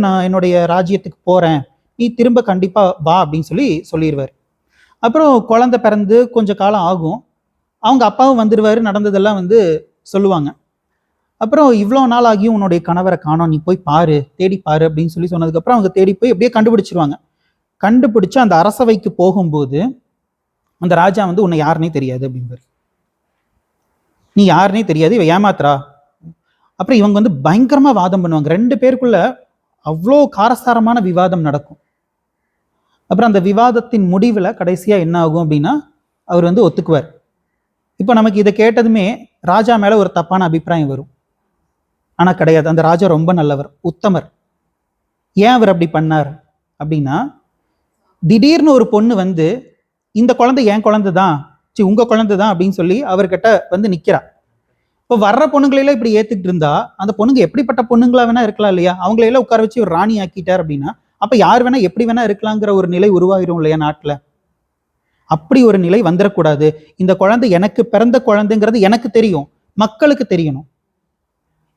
நான் என்னுடைய ராஜ்யத்துக்கு போறேன், நீ திரும்ப கண்டிப்பா வா அப்படின்னு சொல்லிடுவார். அப்புறம் குழந்தை பிறந்து கொஞ்சம் காலம் ஆகும், அவங்க அப்பாவும் வந்துடுவாரு, நடந்ததெல்லாம் வந்து சொல்லுவாங்க. அப்புறம் இவ்வளோ நாள் ஆகியும் உன்னுடைய கணவரை காணோம், நீ போய் பாரு, தேடி பாரு அப்படின்னு சொன்னதுக்கு அப்புறம் அவங்க தேடி போய் எப்படியே கண்டுபிடிச்சிருவாங்க. கண்டுபிடிச்சு அந்த அரசவைக்கு போகும்போது அந்த ராஜா வந்து உன்னை யாருன்னே தெரியாது அப்படின்பாரு. நீ யாருன்னே தெரியாது, இவ ஏமாத்துறா. அப்புறம் இவங்க வந்து பயங்கரமா வாதம் பண்ணுவாங்க. 2 பேருக்குள்ள அவ்வளோ காரசாரமான விவாதம் நடக்கும். அப்புறம் அந்த விவாதத்தின் முடிவுல கடைசியா என்ன ஆகும் அப்படின்னா, அவர் வந்து ஒத்துக்குவார். இப்போ நமக்கு இதை கேட்டதுமே ராஜா மேல ஒரு தப்பான அபிப்பிராயம் வரும். ஆனா கிடையாது, அந்த ராஜா ரொம்ப நல்லவர், உத்தமர். ஏன் அவர் அப்படி பண்ணார் அப்படின்னா, திடீர்னு ஒரு பொண்ணு வந்து இந்த குழந்தை என் குழந்தை தான், உங்க குழந்தை தான் அப்படின்னு சொல்லி அவர்கிட்ட வந்து நிக்கிறா. இப்போ வர்ற பொண்ணுங்களையெல்லாம் இப்படி ஏத்துக்கிட்டு இருந்தா அந்த பொண்ணுங்க எப்படிப்பட்ட பொண்ணுங்களா வேணா இருக்கலாம் இல்லையா? அவங்களையெல்லாம் உட்கார வச்சு ஒரு ராணி ஆக்கிட்டார் அப்படின்னா, அப்ப யார் வேணா எப்படி வேணா இருக்கலாங்கிற ஒரு நிலை உருவாயிரும் இல்லையா நாட்டுல? அப்படி ஒரு நிலை வந்துடக்கூடாது. இந்த குழந்தை எனக்கு பிறந்த குழந்தைங்கிறது எனக்கு தெரியும், மக்களுக்கு தெரியணும்.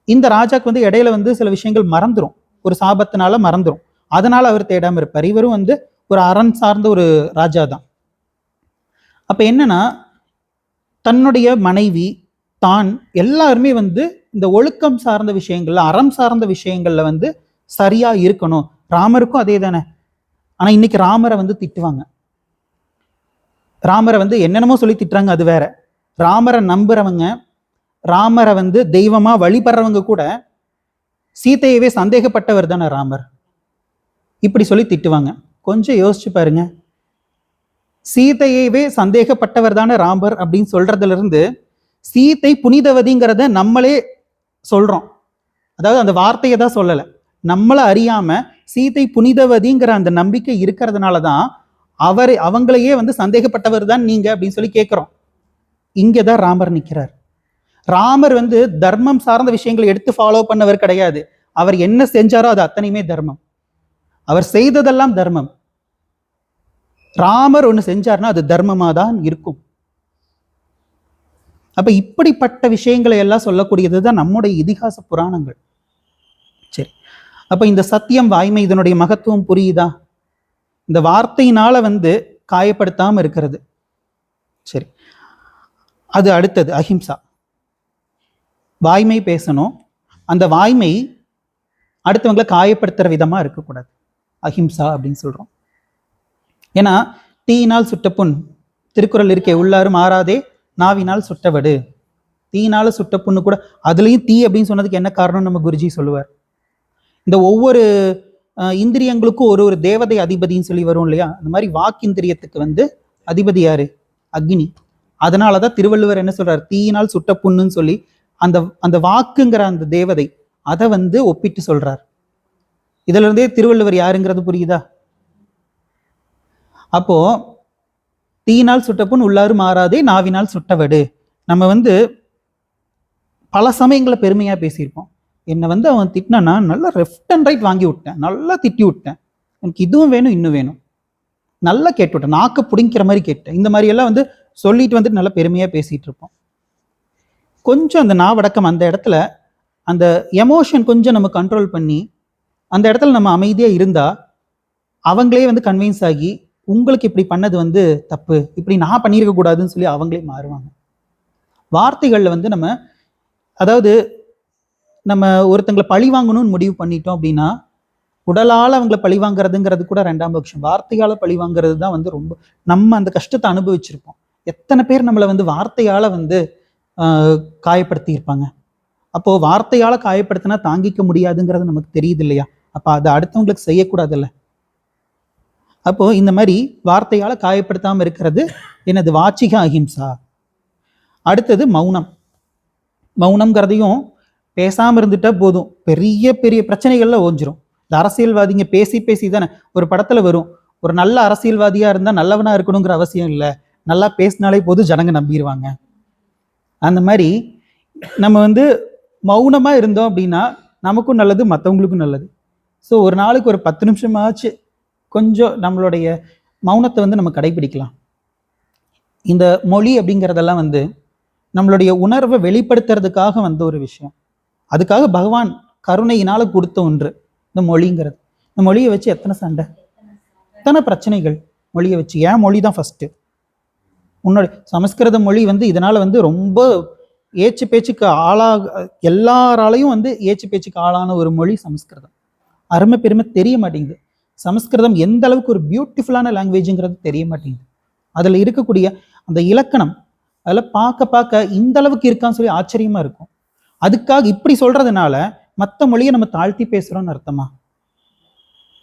இந்த ராஜாக்கு வந்து இடையில வந்து சில விஷயங்கள் மறந்துடும், ஒரு சாபத்தினால மறந்துடும். அதனால அவர் தேடாம இருப்பார். இவரும் வந்து ஒரு அரண் சார்ந்த ஒரு ராஜா தான். அப்ப என்னன்னா, தன்னுடைய மனைவி தான் எல்லாருமே வந்து இந்த ஒழுக்கம் சார்ந்த விஷயங்கள்ல, அறம் சார்ந்த விஷயங்கள்ல வந்து சரியா இருக்கணும். ராமருக்கும் அதே தானே. ஆனா இன்னைக்கு ராமரை வந்து திட்டுவாங்க. ராமரை வந்து என்னென்னமோ சொல்லி திட்டுறாங்க, அது வேற. ராமரை நம்புறவங்க, ராமரை வந்து தெய்வமா வழிபடுறவங்க கூட சீதையவே சந்தேகப்பட்டவர் தானே ராமர், இப்படி சொல்லி திட்டுவாங்க. கொஞ்சம் யோசிச்சு பாருங்க. சீதையவே சந்தேகப்பட்டவர் தானே ராமர் அப்படின்னு சொல்றதுல இருந்து சீதை புனிதவதிங்கிறத நம்மளே சொல்றோம். அதாவது அந்த வார்த்தையை தான் சொல்லலை, நம்மளை அறியாம சீதை புனிதவதிங்கிற அந்த நம்பிக்கை இருக்கிறதுனாலதான் அவங்களையே வந்து சந்தேகப்பட்டவர் தான் நீங்க அப்படின்னு சொல்லி கேட்கிறோம். இங்கதான் ராமர் நிற்கிறார். ராமர் வந்து தர்மம் சார்ந்த விஷயங்களை எடுத்து ஃபாலோ பண்ணவர் கிடையாது. அவர் என்ன செஞ்சாரோ அது அத்தனையுமே தர்மம். அவர் செய்ததெல்லாம் தர்மம். ராமர் ஒண்ணு செஞ்சார்னா அது தர்மமா தான் இருக்கும். அப்ப இப்படிப்பட்ட விஷயங்களை எல்லாம் சொல்லக்கூடியதுதான் நம்முடைய இதிகாச புராணங்கள். சரி, அப்ப இந்த சத்தியம், வாய்மை, இதனுடைய மகத்துவம் புரியுதா? இந்த வார்த்தையினால வந்து காயப்படுத்தாம இருக்கிறது. சரி, அது அடுத்தது அஹிம்சா. வாய்மை பேசணும். அந்த வாய்மை அடுத்தவங்களை காயப்படுத்துற விதமா இருக்கக்கூடாது. அஹிம்சா அப்படின்னு சொல்றோம். ஏன்னா தீயினால் சுட்ட புண், திருக்குறள் இருக்கே, உள்ளாரும் ஆறாதே நாவினால் சுட்டவடு. தீயினால சுட்ட புண்ணு கூட, அதுலயும் தீ அப்படின்னு சொன்னதுக்கு என்ன காரணம் நம்ம குருஜி சொல்லுவார். இந்த ஒவ்வொரு இந்திரியங்களுக்கும் ஒரு ஒரு தேவதை அதிபதின்னு சொல்லி வரும் இல்லையா? அந்த மாதிரி வாக்கிந்திரியத்துக்கு வந்து அதிபதி யாரு? அக்னி. அதனாலதான் திருவள்ளுவர் என்ன சொல்றாரு, தீயினால் சுட்ட புண்ணுன்னு சொல்லி அந்த அந்த வாக்குங்கிற அந்த தேவதை அதை வந்து ஒப்பிட்டு சொல்றார். இதுல இருந்தே திருவள்ளுவர் யாருங்கிறது புரியுதா? அப்போ தீயினால் சுட்ட புண் உள்ளாறு மாறாதே நாவினால் சுட்டவடு. நம்ம வந்து பல சமயங்களை பெருமையா பேசியிருப்போம். என்னை வந்து அவன் திட்டினா நல்லா லெஃப்ட் அண்ட் ரைட் வாங்கி விட்டேன், நல்லா திட்டி விட்டேன், எனக்கு இதுவும் வேணும் இன்னும் வேணும், நல்லா கேட்டு விட்டேன், நாக்கு பிடிங்கிற மாதிரி கேட்டேன். இந்த மாதிரி எல்லாம் வந்து சொல்லிட்டு வந்துட்டு நல்லா பெருமையா பேசிட்டு இருப்போம். கொஞ்சம் அந்த நாவடக்கம், அந்த இடத்துல அந்த எமோஷன் கொஞ்சம் நம்ம கண்ட்ரோல் பண்ணி அந்த இடத்துல நம்ம அமைதியா இருந்தா அவங்களே வந்து கன்வின்ஸ் ஆகி உங்களுக்கு இப்படி பண்ணது வந்து தப்பு, இப்படி நான் பண்ணியிருக்க கூடாதுன்னு சொல்லி அவங்களே மாறுவாங்க. வார்த்தைகள்ல வந்து நம்ம, அதாவது நம்ம ஒருத்தங்களை பழி வாங்கணும்னு முடிவு பண்ணிட்டோம் அப்படின்னா உடலால் அவங்களை பழி வாங்குறதுங்கிறது கூட ரெண்டாம் பட்சம். வார்த்தையால பழி வாங்குறது தான் வந்து ரொம்ப, நம்ம அந்த கஷ்டத்தை அனுபவிச்சிருப்போம். எத்தனை பேர் நம்மளை வந்து வார்த்தையால வந்து காயப்படுத்தி இருப்பாங்க. அப்போ வார்த்தையால காயப்படுத்தினா தாங்கிக்க முடியாதுங்கிறது நமக்கு தெரியுது இல்லையா? அப்ப அதை அடுத்தவங்களுக்கு செய்யக்கூடாதுல்ல. அப்போ இந்த மாதிரி வார்த்தையால காயப்படுத்தாம இருக்கிறது எனது வாச்சிக அஹிம்சா. அடுத்தது மௌனம். மௌனம்ங்கிறதையும் பேசாம இருந்துட்டா போதும், பெரிய பெரிய பிரச்சனைகள்ல ஓஞ்சிரும். இந்த அரசியல்வாதிங்க பேசி பேசி தானே ஒரு படத்துல வரும், ஒரு நல்ல அரசியல்வாதியா இருந்தா நல்லவனா இருக்கணுங்கிற அவசியம் இல்லை, நல்லா பேசினாலே போதும் ஜனங்க நம்பிடுவாங்க. அந்த மாதிரி நம்ம வந்து மௌனமா இருந்தோம் அப்படின்னா நமக்கும் நல்லது, மற்றவங்களுக்கும் நல்லது. ஸோ ஒரு நாளுக்கு ஒரு 10 நிமிஷமாச்சு கொஞ்சம் நம்மளுடைய மௌனத்தை வந்து நம்ம கடைபிடிக்கலாம். இந்த மொழி அப்படிங்கிறதெல்லாம் வந்து நம்மளுடைய உணர்வை வெளிப்படுத்துறதுக்காக வந்த ஒரு விஷயம். அதுக்காக பகவான் கருணையினால கொடுத்த ஒன்று இந்த மொழிங்கிறது. இந்த மொழியை வச்சு எத்தனை சண்டை, எத்தனை பிரச்சனைகள் மொழியை வச்சு. ஏன் மொழி தான் ஃபர்ஸ்ட். முன்னாடி சமஸ்கிருத மொழி வந்து இதனால வந்து ரொம்ப ஏச்சு பேச்சுக்கு எல்லாராலையும் வந்து ஏச்சு பேச்சுக்கு ஆளான ஒரு மொழி சமஸ்கிருதம். அருமை பெருமை தெரிய மாட்டேங்குது. சமஸ்கிருதம் எந்த அளவுக்கு ஒரு பியூட்டிஃபுல்லான லாங்குவேஜுங்கிறது தெரிய மாட்டேங்குது. அதுல இருக்கக்கூடிய அந்த இலக்கணம், அதில் பார்க்க பார்க்க இந்த அளவுக்கு இருக்கான்னு சொல்லி ஆச்சரியமா இருக்கும். அதுக்காக இப்படி சொல்றதுனால மற்ற மொழியை நம்ம தாழ்த்தி பேசுறோம்னு அர்த்தமா?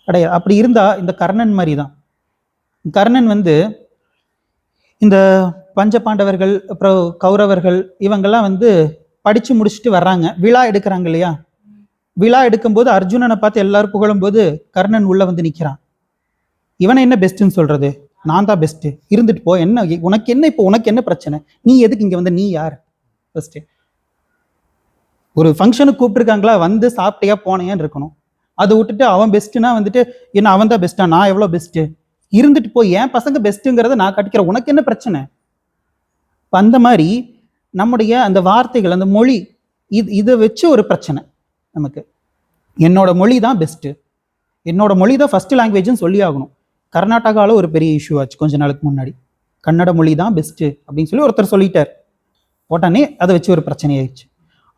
கிடையாது. அப்படி இருந்தா இந்த கர்ணன் மாதிரி தான். கர்ணன் வந்து இந்த பஞ்ச பாண்டவர்கள் அப்புறம் கௌரவர்கள் இவங்கெல்லாம் வந்து படிச்சு முடிச்சுட்டு வர்றாங்க, விழா எடுக்கிறாங்க இல்லையா? விழா எடுக்கும்போது அர்ஜுனனை பார்த்து எல்லாரும் புகழும்போது கர்ணன் உள்ள வந்து நிற்கிறான். இவனை என்ன பெஸ்ட்ன்னு சொல்றது? நான் தான் பெஸ்ட், இருந்துட்டு போ, என்ன உனக்கு என்ன, இப்போ உனக்கு என்ன பிரச்சனை, நீ எதுக்கு இங்க வந்து, நீ யார்? ஃபர்ஸ்ட் ஒரு ஃபங்க்ஷனுக்கு கூப்பிட்டுருக்காங்களா, வந்து சாப்பிட்டியா போனேன்னு இருக்கணும். அதை விட்டுட்டு அவன் பெஸ்ட்னா வந்துட்டு என்ன அவன் தான் பெஸ்டா, நான் எவ்வளோ பெஸ்ட், இருந்துட்டு போய் என் பசங்க பெஸ்ட்டுங்கிறத நான் கட்டிக்கிறேன், உனக்கு என்ன பிரச்சனை? அந்த மாதிரி நம்முடைய அந்த வார்த்தைகள், அந்த மொழி, இதை வச்சு ஒரு பிரச்சனை நமக்கு. என்னோட மொழி தான் பெஸ்ட்டு, என்னோட மொழி தான் ஃபர்ஸ்ட் லாங்குவேஜ்னு சொல்லி ஆகணும். கர்நாடகாவில் ஒரு பெரிய இஷ்யூ ஆச்சு கொஞ்ச நாளுக்கு முன்னாடி. கன்னட மொழி தான் பெஸ்ட்டு அப்படின்னு சொல்லி ஒருத்தர் சொல்லிட்டார். உடனே அதை வச்சு ஒரு பிரச்சனை ஆயிடுச்சு.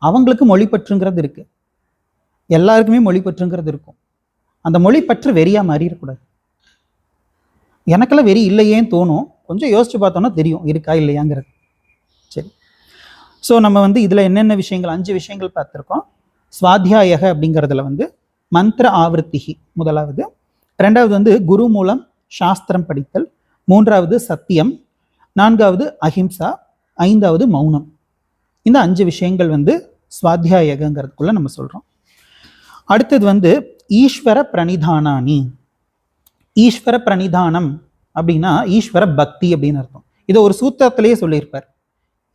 அவங்களுக்கு மொழி பற்றுங்கிறது இருக்கு, எல்லாருக்குமே மொழி பற்றுங்கிறது இருக்கும். அந்த மொழி பற்று வெறியா மாறிடக்கூடாது. எனக்கெல்லாம் வெறி இல்லையேன்னு தோணும், கொஞ்சம் யோசிச்சு பார்த்தோம்னா தெரியும் இருக்கா இல்லையாங்கிறது. சரி, ஸோ நம்ம வந்து இதில் என்னென்ன விஷயங்கள், 5 விஷயங்கள் பார்த்துருக்கோம். ஸ்வாத்தியாயக அப்படிங்கிறதுல வந்து மந்திர ஆவர்த்திகி முதலாவது, 2வது வந்து குரு மூலம் சாஸ்திரம் படித்தல், 3வது சத்தியம், 4வது அஹிம்சா, 5வது மௌனம். இந்த 5 விஷயங்கள் வந்து ஸ்வாத்தியாயகங்கிறதுக்குள்ள நம்ம சொல்றோம். அடுத்தது வந்து ஈஸ்வர பிரணிதானானி. ஈஸ்வர பிரணிதானம் அப்படின்னா ஈஸ்வர பக்தி அப்படின்னு அர்த்தம். இதை ஒரு சூத்திரத்திலேயே சொல்லியிருப்பார்,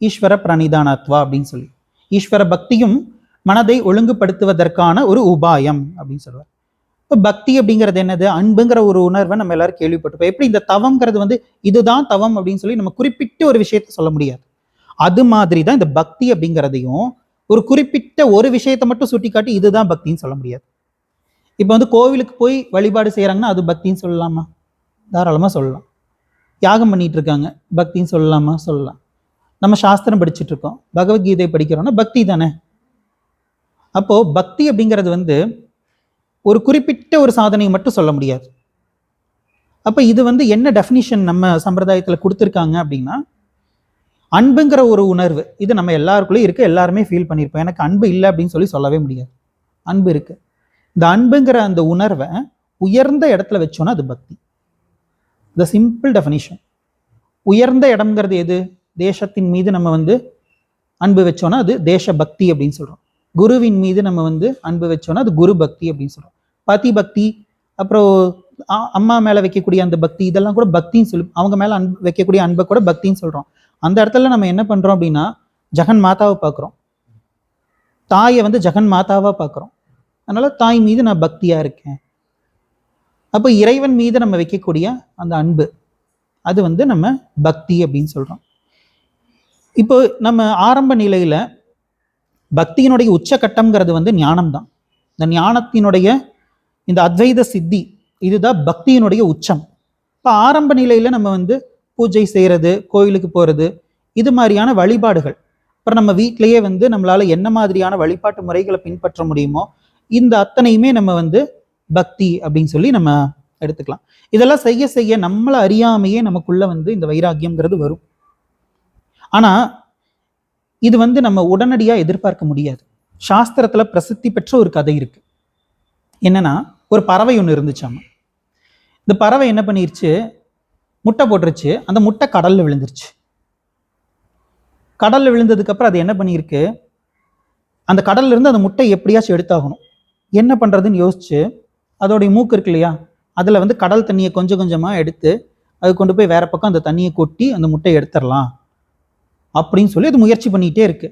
ஈஸ்வர பிரணிதானத்வா அப்படின்னு சொல்லி. ஈஸ்வர பக்தியும் மனதை ஒழுங்குபடுத்துவதற்கான ஒரு உபாயம் அப்படின்னு சொல்லுவார். இப்போ பக்தி அப்படிங்கிறது என்னது? அன்புங்கிற ஒரு உணர்வை நம்ம எல்லாரும் கேள்விப்பட்டிருப்போம். எப்படி இந்த தவம்ங்கிறது வந்து இதுதான் தவம் அப்படின்னு சொல்லி நம்ம குறிப்பிட்ட ஒரு விஷயத்த சொல்ல முடியாது. அது மாதிரி தான் இந்த பக்தி அப்படிங்கிறதையும் ஒரு குறிப்பிட்ட ஒரு விஷயத்தை மட்டும் சுட்டி காட்டி இதுதான் பக்தின்னு சொல்ல முடியாது. இப்போ வந்து கோவிலுக்கு போய் வழிபாடு செய்யறாங்கன்னா அது பக்தின்னு சொல்லலாமா? தாராளமா சொல்லலாம். யாகம் பண்ணிட்டு இருக்காங்க, பக்தின்னு சொல்லலாமா? சொல்லலாம். நம்ம சாஸ்திரம் படிச்சுட்டு இருக்கோம், பகவத்கீதை படிக்கிறோம்னா பக்தி தானே. அப்போ பக்தி அப்படிங்கிறது வந்து ஒரு குறிப்பிட்ட ஒரு சாதனையை மட்டும் சொல்ல முடியாது. அப்ப இது வந்து என்ன டெஃபினிஷன் நம்ம சம்பிரதாயத்துல கொடுத்துருக்காங்க அப்படின்னா, அன்புங்கிற ஒரு உணர்வு இது நம்ம எல்லாருக்குள்ளேயும் இருக்கு, எல்லாருமே ஃபீல் பண்ணியிருப்போம். எனக்கு அன்பு இல்லை அப்படின்னு சொல்லி சொல்லவே முடியாது, அன்பு இருக்கு. இந்த அன்புங்கிற அந்த உணர்வை உயர்ந்த இடத்துல வச்சோன்னா அது பக்தி. த சிம்பிள் டெஃபினிஷன். உயர்ந்த இடம்ங்கிறது எது? தேசத்தின் மீது நம்ம வந்து அன்பு வச்சோன்னா அது தேச பக்தி அப்படின்னு சொல்றோம். குருவின் மீது நம்ம வந்து அன்பு வச்சோன்னா அது குரு பக்தி அப்படின்னு சொல்றோம். பதி பக்தி, அப்புறம் அம்மா மேல வைக்கக்கூடிய அந்த பக்தி, இதெல்லாம் கூட பக்தின்னு சொல்லி, அவங்க மேல அன்பு வைக்கக்கூடிய அன்பை கூட பக்தின்னு சொல்றோம். அந்த இடத்துல நம்ம என்ன பண்றோம் அப்படின்னா, ஜெகன் மாதாவை பார்க்குறோம், தாயை வந்து ஜெகன் மாதாவா பார்க்குறோம். அதனால தாய் மீது நான் பக்தியா இருக்கேன். அப்போ இறைவன் மீது நம்ம வைக்கக்கூடிய அந்த அன்பு, அது வந்து நம்ம பக்தி அப்படின்னு சொல்றோம். இப்போ நம்ம ஆரம்ப நிலையில பக்தியினுடைய உச்சகட்டம்ங்கிறது வந்து ஞானம் தான். இந்த ஞானத்தினுடைய இந்த அத்வைத சித்தி, இதுதான் பக்தியினுடைய உச்சம். இப்போ ஆரம்ப நிலையில நம்ம வந்து பூஜை செய்யறது, கோயிலுக்கு போறது, இது மாதிரியான வழிபாடுகள், அப்புறம் நம்ம வீட்டிலேயே வந்து நம்மளால என்ன மாதிரியான வழிபாட்டு முறைகளை பின்பற்ற முடியுமோ இந்த அத்தனையுமே நம்ம வந்து பக்தி அப்படின்னு சொல்லி நம்ம எடுத்துக்கலாம். இதெல்லாம் செய்ய செய்ய நம்மளை அறியாமையே நமக்குள்ள வந்து இந்த வைராக்கியம்ங்கிறது வரும். ஆனா இது வந்து நம்ம உடனடியா எதிர்பார்க்க முடியாது. சாஸ்திரத்துல பிரசித்தி பெற்ற ஒரு கதை இருக்கு. என்னன்னா, ஒரு பறவை ஒன்று இருந்துச்சாமா. இந்த பறவை என்ன பண்ணிருச்சு, முட்டை போட்டுருச்சு. அந்த முட்டை கடல்ல விழுந்துருச்சு. கடல்ல விழுந்ததுக்கு அப்புறம் அது என்ன பண்ணிருக்கு, அந்த கடல்ல இருந்து அந்த முட்டை எப்படியாச்சும் எடுத்தாகணும். என்ன பண்றதுன்னு யோசிச்சு, அதோடைய மூக்கு இருக்கு இல்லையா, அதுல வந்து கடல் தண்ணியை கொஞ்சம் கொஞ்சமா எடுத்து அது கொண்டு போய் வேற பக்கம் அந்த தண்ணியை கொட்டி அந்த முட்டையை எடுத்துடலாம் அப்படின்னு சொல்லி அது முயற்சி பண்ணிட்டே இருக்கு.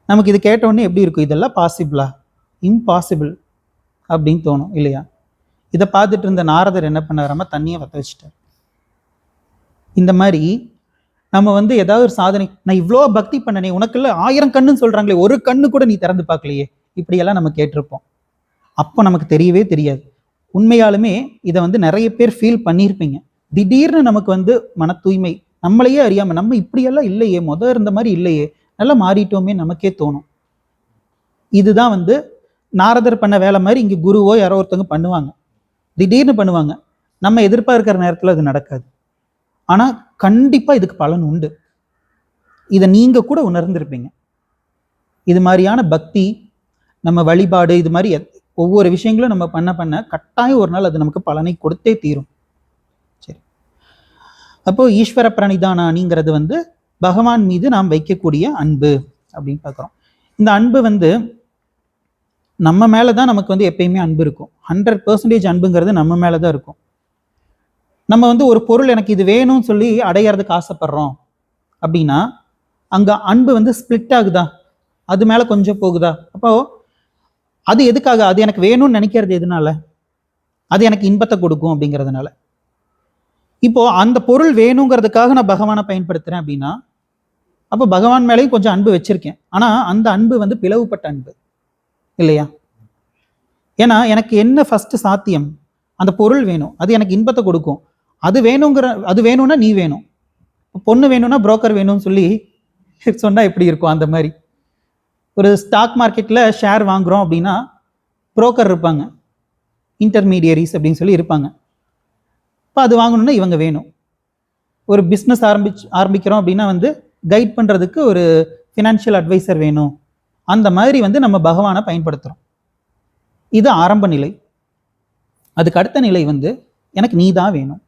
நமக்கு இது கேட்ட உடனே எப்படி இருக்கும், இதெல்லாம் பாசிபிளா? இம்பாசிபிள் அப்படின்னு தோணும் இல்லையா? இதை பார்த்துட்டு இருந்த நாரதர் என்ன பண்ணாராம, தண்ணியை வத்த வச்சுட்டார். இந்த மாதிரி நம்ம வந்து ஏதாவது ஒரு சாதனை, நான் இவ்வளோ பக்தி பண்ணனே, உனக்குள்ள 1000 கண்ணுன்னு சொல்றாங்களே, ஒரு கண்ணு கூட நீ திறந்து பார்க்கலையே, இப்படியெல்லாம் நம்ம கேட்டிருப்போம். அப்போ நமக்கு தெரியவே தெரியாது. உண்மையாலுமே இதை வந்து நிறைய பேர் ஃபீல் பண்ணியிருப்பீங்க. திடீர்னு நமக்கு வந்து மன தூய்மை, நம்மளையே அறியாம, நம்ம இப்படியெல்லாம் இல்லையே, இருந்த மாதிரி இல்லையே, நல்லா மாறிட்டோமே நமக்கே தோணும். இதுதான் வந்து நாரதர் பண்ண வேலை மாதிரி இங்க குருவோ யாரோ ஒருத்தவங்க பண்ணுவாங்க, திடீர்னு பண்ணுவாங்க. நம்ம எதிர்பார்க்கிற நேரத்துல அது நடக்காது. ஆனா கண்டிப்பா இதுக்கு பலன் உண்டு. இதை நீங்க கூட உணர்ந்திருப்பீங்க. இது மாதிரியான பக்தி, நம்ம வழிபாடு, இது மாதிரி ஒவ்வொரு விஷயங்களும் நம்ம பண்ண பண்ண கட்டாயம் ஒரு நாள் அது நமக்கு பலனை கொடுத்தே தீரும். சரி, அப்போ ஈஸ்வர பிரணிதானானிங்கிறது வந்து பகவான் மீது நாம் வைக்கக்கூடிய அன்பு அப்படின்னு பார்க்குறோம். இந்த அன்பு வந்து நம்ம மேலதான் நமக்கு வந்து எப்பயுமே அன்பு இருக்கும். 100% அன்புங்கிறது நம்ம மேலதான் இருக்கும். நம்ம வந்து ஒரு பொருள் எனக்கு இது வேணும்னு சொல்லி அடையிறதுக்கு ஆசைப்படுறோம் அப்படின்னா அங்க அன்பு வந்து ஸ்பிளிட் ஆகுதா, அது மேல கொஞ்சம் போகுதா? அப்போ அது எதுக்காக? அது எனக்கு வேணும்னு நினைக்கிறது எதனால? அது எனக்கு இன்பத்தை கொடுக்கும் அப்படிங்கிறதுனால. இப்போ அந்த பொருள் வேணுங்கிறதுக்காக நான் பகவானை பயன்படுத்துறேன் அப்படின்னா அப்போ பகவான் மேலேயும் கொஞ்சம் அன்பு வச்சிருக்கேன். ஆனா அந்த அன்பு வந்து பிளவுபட்ட அன்பு இல்லையா? ஏன்னா எனக்கு என்ன ஃபர்ஸ்ட் சாத்தியம்? அந்த பொருள் வேணும், அது எனக்கு இன்பத்தை கொடுக்கும். அது வேணும்னா நீ வேணும். பொண்ணு வேணும்னா புரோக்கர் வேணும்னு சொல்லி சொன்னா எப்படி இருக்கும்? அந்த மாதிரி ஒரு ஸ்டாக் மார்க்கெட்ல ஷேர் வாங்குறோம் அப்படின்னா புரோக்கர் இருப்பாங்க, இன்டர்மீடியரிஸ் அப்படின்னு சொல்லி இருப்பாங்க. இப்போ அது வாங்கணும்னா இவங்க வேணும். ஒரு பிஸ்னஸ் ஆரம்பிக்கிறோம் அப்படின்னா வந்து கைட் பண்றதுக்கு ஒரு ஃபினான்ஷியல் அட்வைசர் வேணும். அந்த மாதிரி வந்து நம்ம பகவானை பயன்படுத்துறோம். இது ஆரம்ப நிலை. அதுக்கு அடுத்த நிலை வந்து எனக்கு நீ தான் வேணும்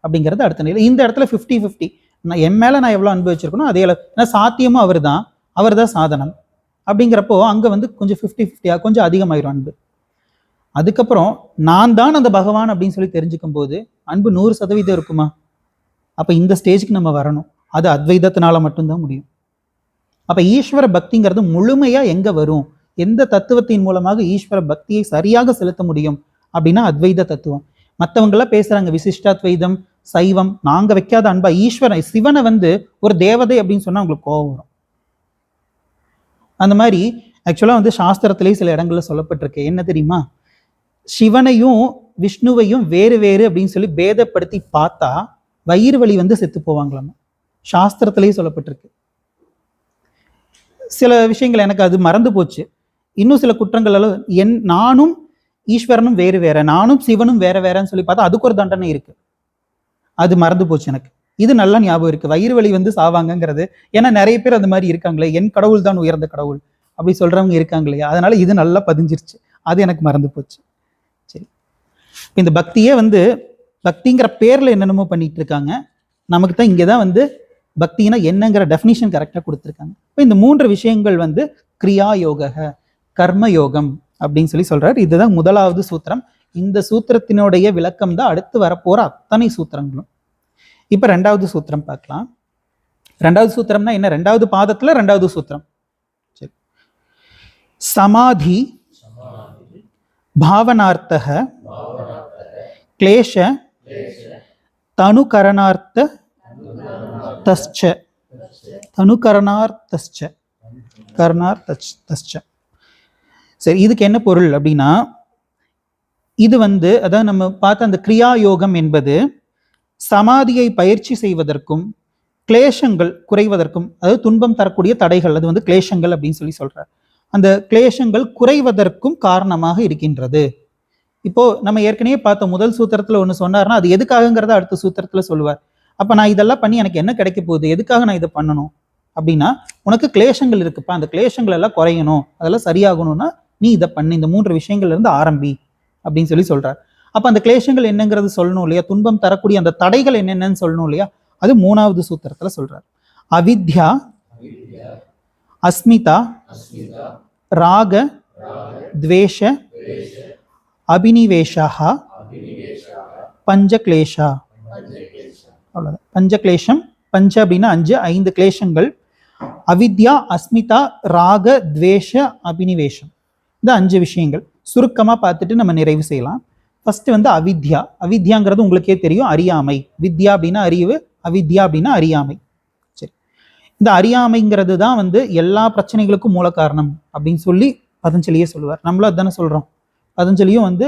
அப்படிங்கிறது அடுத்த நிலை. இந்த இடத்துல 50-50, நான் என் மேல நான் எவ்வளவு அன்பு வச்சிருக்கணும் அதே ஏன்னா சாத்தியமும் அவர் தான் சாதனம் அப்படிங்கிறப்போ அங்க வந்து கொஞ்சம் 50-50 கொஞ்சம் அதிகமாயிரும் அன்பு. அதுக்கப்புறம் நான் தான் அந்த பகவான் அப்படின்னு சொல்லி தெரிஞ்சுக்கும் போது அன்பு 100% இருக்குமா? அப்ப இந்த ஸ்டேஜுக்கு நம்ம வரணும். அது அத்வைதத்தினால மட்டும்தான் முடியும். அப்ப ஈஸ்வர பக்திங்கிறது முழுமையா எங்க வரும்? எந்த தத்துவத்தின் மூலமாக ஈஸ்வர பக்தியை சரியாக செலுத்த முடியும் அப்படின்னா அத்வைத தத்துவம். மற்றவங்களாம் பேசுறாங்க விசிஷ்டாத்வைதம், சைவம். நாங்க வைக்காத அன்பா ஈஸ்வரன் சிவனை வந்து ஒரு தேவதை அப்படின்னு சொன்னா உங்களுக்கு கோபம் வரும். அந்த மாதிரி ஆக்சுவலா வந்து சாஸ்திரத்திலேயே சில இடங்கள்ல சொல்லப்பட்டிருக்கு. என்ன தெரியுமா? சிவனையும் விஷ்ணுவையும் வேறு வேறு அப்படின்னு சொல்லி பேதப்படுத்தி பார்த்தா வயிறு வலி வந்து செத்து போவாங்களாம். சாஸ்திரத்திலேயே சொல்லப்பட்டிருக்கு. சில விஷயங்கள் எனக்கு அது மறந்து போச்சு. இன்னும் சில குற்றங்கள் எல்லாம் நானும் ஈஸ்வரனும் வேறு வேற, நானும் சிவனும் வேற வேறன்னு சொல்லி பார்த்தா அதுக்கு ஒரு தண்டனை இருக்கு. அது மறந்து போச்சு எனக்கு. இது நல்லா ஞாபகம் இருக்கு. வயிறு வலி வந்து சாவாங்கிறது. ஏன்னா நிறைய பேர் அந்த மாதிரி இருக்காங்களே, என் கடவுள் தான் உயர்ந்த கடவுள் அப்படி சொல்றவங்க இருக்காங்க இல்லையா? அதனால இது நல்லா பதிஞ்சிருச்சு. அது எனக்கு மறந்து போச்சு. சரி, இந்த பக்தியே வந்து பக்திங்கிற பேர்ல என்னென்னமோ பண்ணிட்டு இருக்காங்க. நமக்கு தான் இங்கதான் வந்து பக்தினா என்னங்கிற டெஃபினிஷன் கரெக்டா கொடுத்துருக்காங்க. இப்போ இந்த 3 விஷயங்கள் வந்து கிரியா யோக, கர்ம யோகம் அப்படின்னு சொல்லி சொல்றாரு. இதுதான் முதலாவது சூத்திரம். இந்த சூத்திரத்தினுடைய விளக்கம் தான் அடுத்து வரப்போற அத்தனை சூத்திரங்களும். இப்ப 2வது சூத்திரம் பார்க்கலாம். 2வது சூத்திரம்னா என்ன? 2வது பாதத்துல 2வது சூத்திரம். சரி, சமாதி பாவனார்த்தக கிளேஷ தனுகரணார்த்த தஸ்ச தனுகரணார்த்தஸ்ச கர்ணார்த்தஸ்ச. சரி, இதுக்கு என்ன பொருள் அப்படின்னா இது வந்து அதாவது நம்ம பார்த்த அந்த கிரியா யோகம் என்பது சமாதியை பயிற்சி செய்வதற்கும் கிளேஷங்கள் குறைவதற்கும், அதாவது துன்பம் தரக்கூடிய தடைகள், அது வந்து கிளேஷங்கள் அப்படின்னு சொல்லி சொல்றார். அந்த கிளேஷங்கள் குறைவதற்கும் காரணமாக இருக்கின்றது. இப்போ நம்ம ஏற்கனவே பார்த்த முதல் சூத்திரத்துல ஒண்ணு சொன்னார்னா அது எதுக்காகங்கிறத அடுத்த சூத்திரத்துல சொல்லுவார். அப்ப நான் இதெல்லாம் பண்ணி எனக்கு என்ன கிடைக்க போகுது, எதுக்காக நான் இதை பண்ணணும் அப்படின்னா உனக்கு கிளேஷங்கள் இருக்குப்பா, அந்த கிளேஷங்கள் எல்லாம் குறையணும், அதெல்லாம் சரியாகணும்னா நீ இதை பண்ணு, இந்த 3 விஷயங்கள்ல இருந்து ஆரம்பி அப்படின்னு சொல்லி சொல்றார். அப்ப அந்த கிளேஷங்கள் என்னங்கிறது சொல்லணும் இல்லையா? துன்பம் தரக்கூடிய அந்த தடைகள் என்னென்னு சொல்லணும் இல்லையா? அது 3வது சூத்திரத்துல சொல்றார். அவித்யா, அஸ்மிதா, ராக, துவேஷ, அபினிவேஷா, பஞ்சக்லேஷா. அவ்வளவுதான். பஞ்சக்லேஷம், பஞ்ச அப்படின்னா 5 கிளேஷங்கள். அவித்யா, அஸ்மிதா, ராக, துவேஷ, அபினிவேஷம். இந்த 5 விஷயங்கள் சுருக்கமா பார்த்துட்டு நம்ம நிறைவு செய்யலாம். ஃபர்ஸ்ட் வந்து அவித்யா. அவித்யாங்கிறது உங்களுக்கே தெரியும், அறியாமை. வித்யா அப்படின்னா அறிவு, அவித்யா அப்படின்னா அறியாமை. சரி, இந்த அறியாமைங்கிறது தான் வந்து எல்லா பிரச்சனைகளுக்கும் மூல காரணம் அப்படின்னு சொல்லி பதஞ்சலியே சொல்லுவார். நம்மளும் அதுதானே சொல்றோம். பதஞ்சலியும் வந்து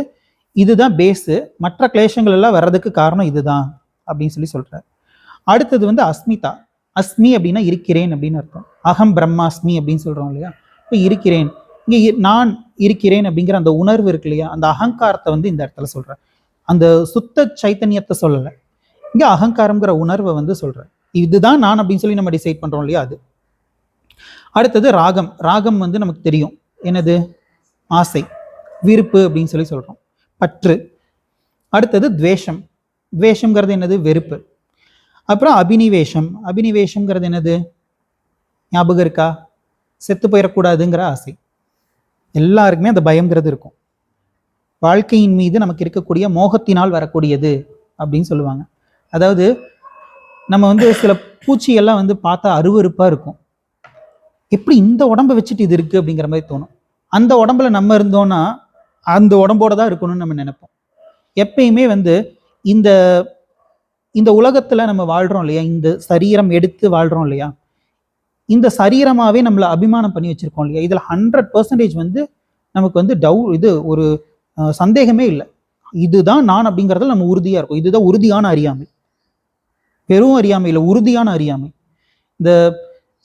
இதுதான் பேஸு, மற்ற கிளேஷங்கள் எல்லாம் வர்றதுக்கு காரணம் இதுதான் அப்படின்னு சொல்லி சொல்றார். அடுத்தது வந்து அஸ்மிதா. அஸ்மி அப்படின்னா இருக்கிறேன் அப்படின்னு அர்த்தம். அகம் பிரம்மாஸ்மி அப்படின்னு சொல்றோம் இல்லையா? இப்போ இருக்கிறேன், இங்க நான் இருக்கிறேன் அப்படிங்கிற அந்த உணர்வு இருக்கு இல்லையா? அந்த அகங்காரத்தை வந்து இந்த இடத்துல சொல்ற. அந்த சுத்த சைத்தன்யத்தை சொல்லலை, இங்க அகங்காரம்ங்கிற உணர்வை வந்து சொல்ற. இதுதான் நான் அப்படின்னு சொல்லி நம்ம டிசைட் பண்றோம் இல்லையா? அது அடுத்தது ராகம். ராகம் வந்து நமக்கு தெரியும் என்னது, ஆசை, விருப்பு அப்படின்னு சொல்லி சொல்றோம், பற்று. அடுத்தது துவேஷம். துவேஷம்ங்கிறது என்னது, வெறுப்பு. அப்புறம் அபினிவேஷம். அபினிவேஷம்ங்கிறது என்னது, ஞாபகம் இருக்கா, செத்து போயிடக்கூடாதுங்கிற ஆசை. எல்லாருக்குமே அந்த பயம்ங்கிறது இருக்கும். வாழ்க்கையின் மீது நமக்கு இருக்கக்கூடிய மோகத்தினால் வரக்கூடியது அப்படின்னு சொல்லுவாங்க. அதாவது நம்ம வந்து சில பூச்சியெல்லாம் வந்து பார்த்தா அருவருப்பா இருக்கும். எப்படி இந்த உடம்பை வச்சுட்டு இது இருக்கு அப்படிங்கிற மாதிரி தோணும். அந்த உடம்புல நம்ம இருந்தோம்னா அந்த உடம்போட தான் இருக்கணும்னு நம்ம நினைப்போம். எப்பயுமே வந்து இந்த இந்த உலகத்துல நம்ம வாழ்றோம் இல்லையா, இந்த சரீரம் எடுத்து வாழ்றோம் இல்லையா, இந்த சரீரமாவே நம்மளை அபிமானம் பண்ணி வச்சிருக்கோம் இல்லையா, இதுல 100% வந்து நமக்கு வந்து இது ஒரு சந்தேகமே இல்லை. இதுதான் நான் அப்படிங்கிறதுல நம்ம உறுதியா இருக்கும். இதுதான் உறுதியான அறியாமை. வெறும் அறியாமை இல்லை, உறுதியான அறியாமை. இந்த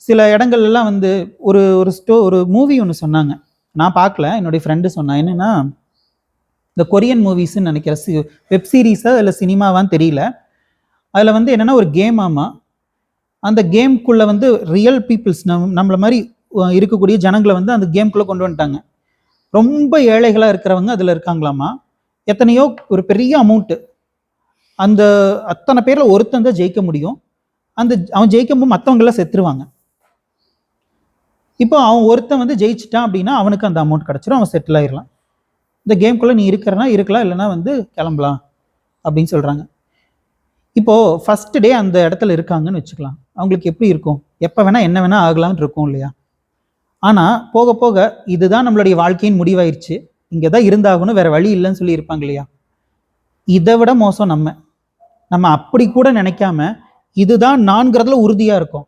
சில இடங்கள்லாம் வந்து ஒரு மூவி ஒன்று சொன்னாங்க, நான் பார்க்கல, என்னுடைய ஃப்ரெண்டு சொன்னான். என்னன்னா, இந்த கொரியன் மூவிஸ்ன்னு நினைக்கிற வெப் சீரீஸா இல்லை சினிமாவான்னு தெரியல. அதில் வந்து என்னென்னா ஒரு கேம். ஆமாம், அந்த கேம்குள்ளே வந்து ரியல் பீப்புள்ஸ் நம்மளை மாதிரி இருக்கக்கூடிய ஜனங்களை வந்து அந்த கேம்குள்ளே கொண்டு வந்துட்டாங்க. ரொம்ப ஏழைகளாக இருக்கிறவங்க அதில் இருக்காங்களாமா. எத்தனையோ ஒரு பெரிய அமௌண்ட்டு, அந்த அத்தனை பேரில் ஒருத்தன் தான் ஜெயிக்க முடியும். அவன் ஜெயிக்கும் போது மற்றவங்களாம் செத்துருவாங்க. இப்போ அவன் ஒருத்தன் வந்து ஜெயிச்சிட்டான் அப்படின்னா அவனுக்கு அந்த அமௌண்ட் கிடச்சிரும், அவன் செட்டில் ஆயிடலாம். இந்த கேம்குள்ளே நீ இருக்கிறனா இருக்கலாம், இல்லைன்னா வந்து கிளம்பலாம் அப்படின்னு சொல்கிறாங்க. இப்போது ஃபஸ்ட் டே அந்த இடத்துல இருக்காங்கன்னு வச்சுக்கலாம். அவங்களுக்கு எப்படி இருக்கும், எப்போ வேணால் என்ன வேணால் ஆகலாம்னு இருக்கும் இல்லையா. ஆனால் போக போக இதுதான் நம்மளுடைய வாழ்க்கையின் முடிவாயிருச்சு, இங்கே தான் இருந்தாகணும், வேற வழி இல்லைன்னு சொல்லி இருப்பாங்க இல்லையா. இதை விட மோசம் நம்ம அப்படி கூட நினைக்காம இதுதான் நான்கிறதுல உறுதியாக இருக்கும்.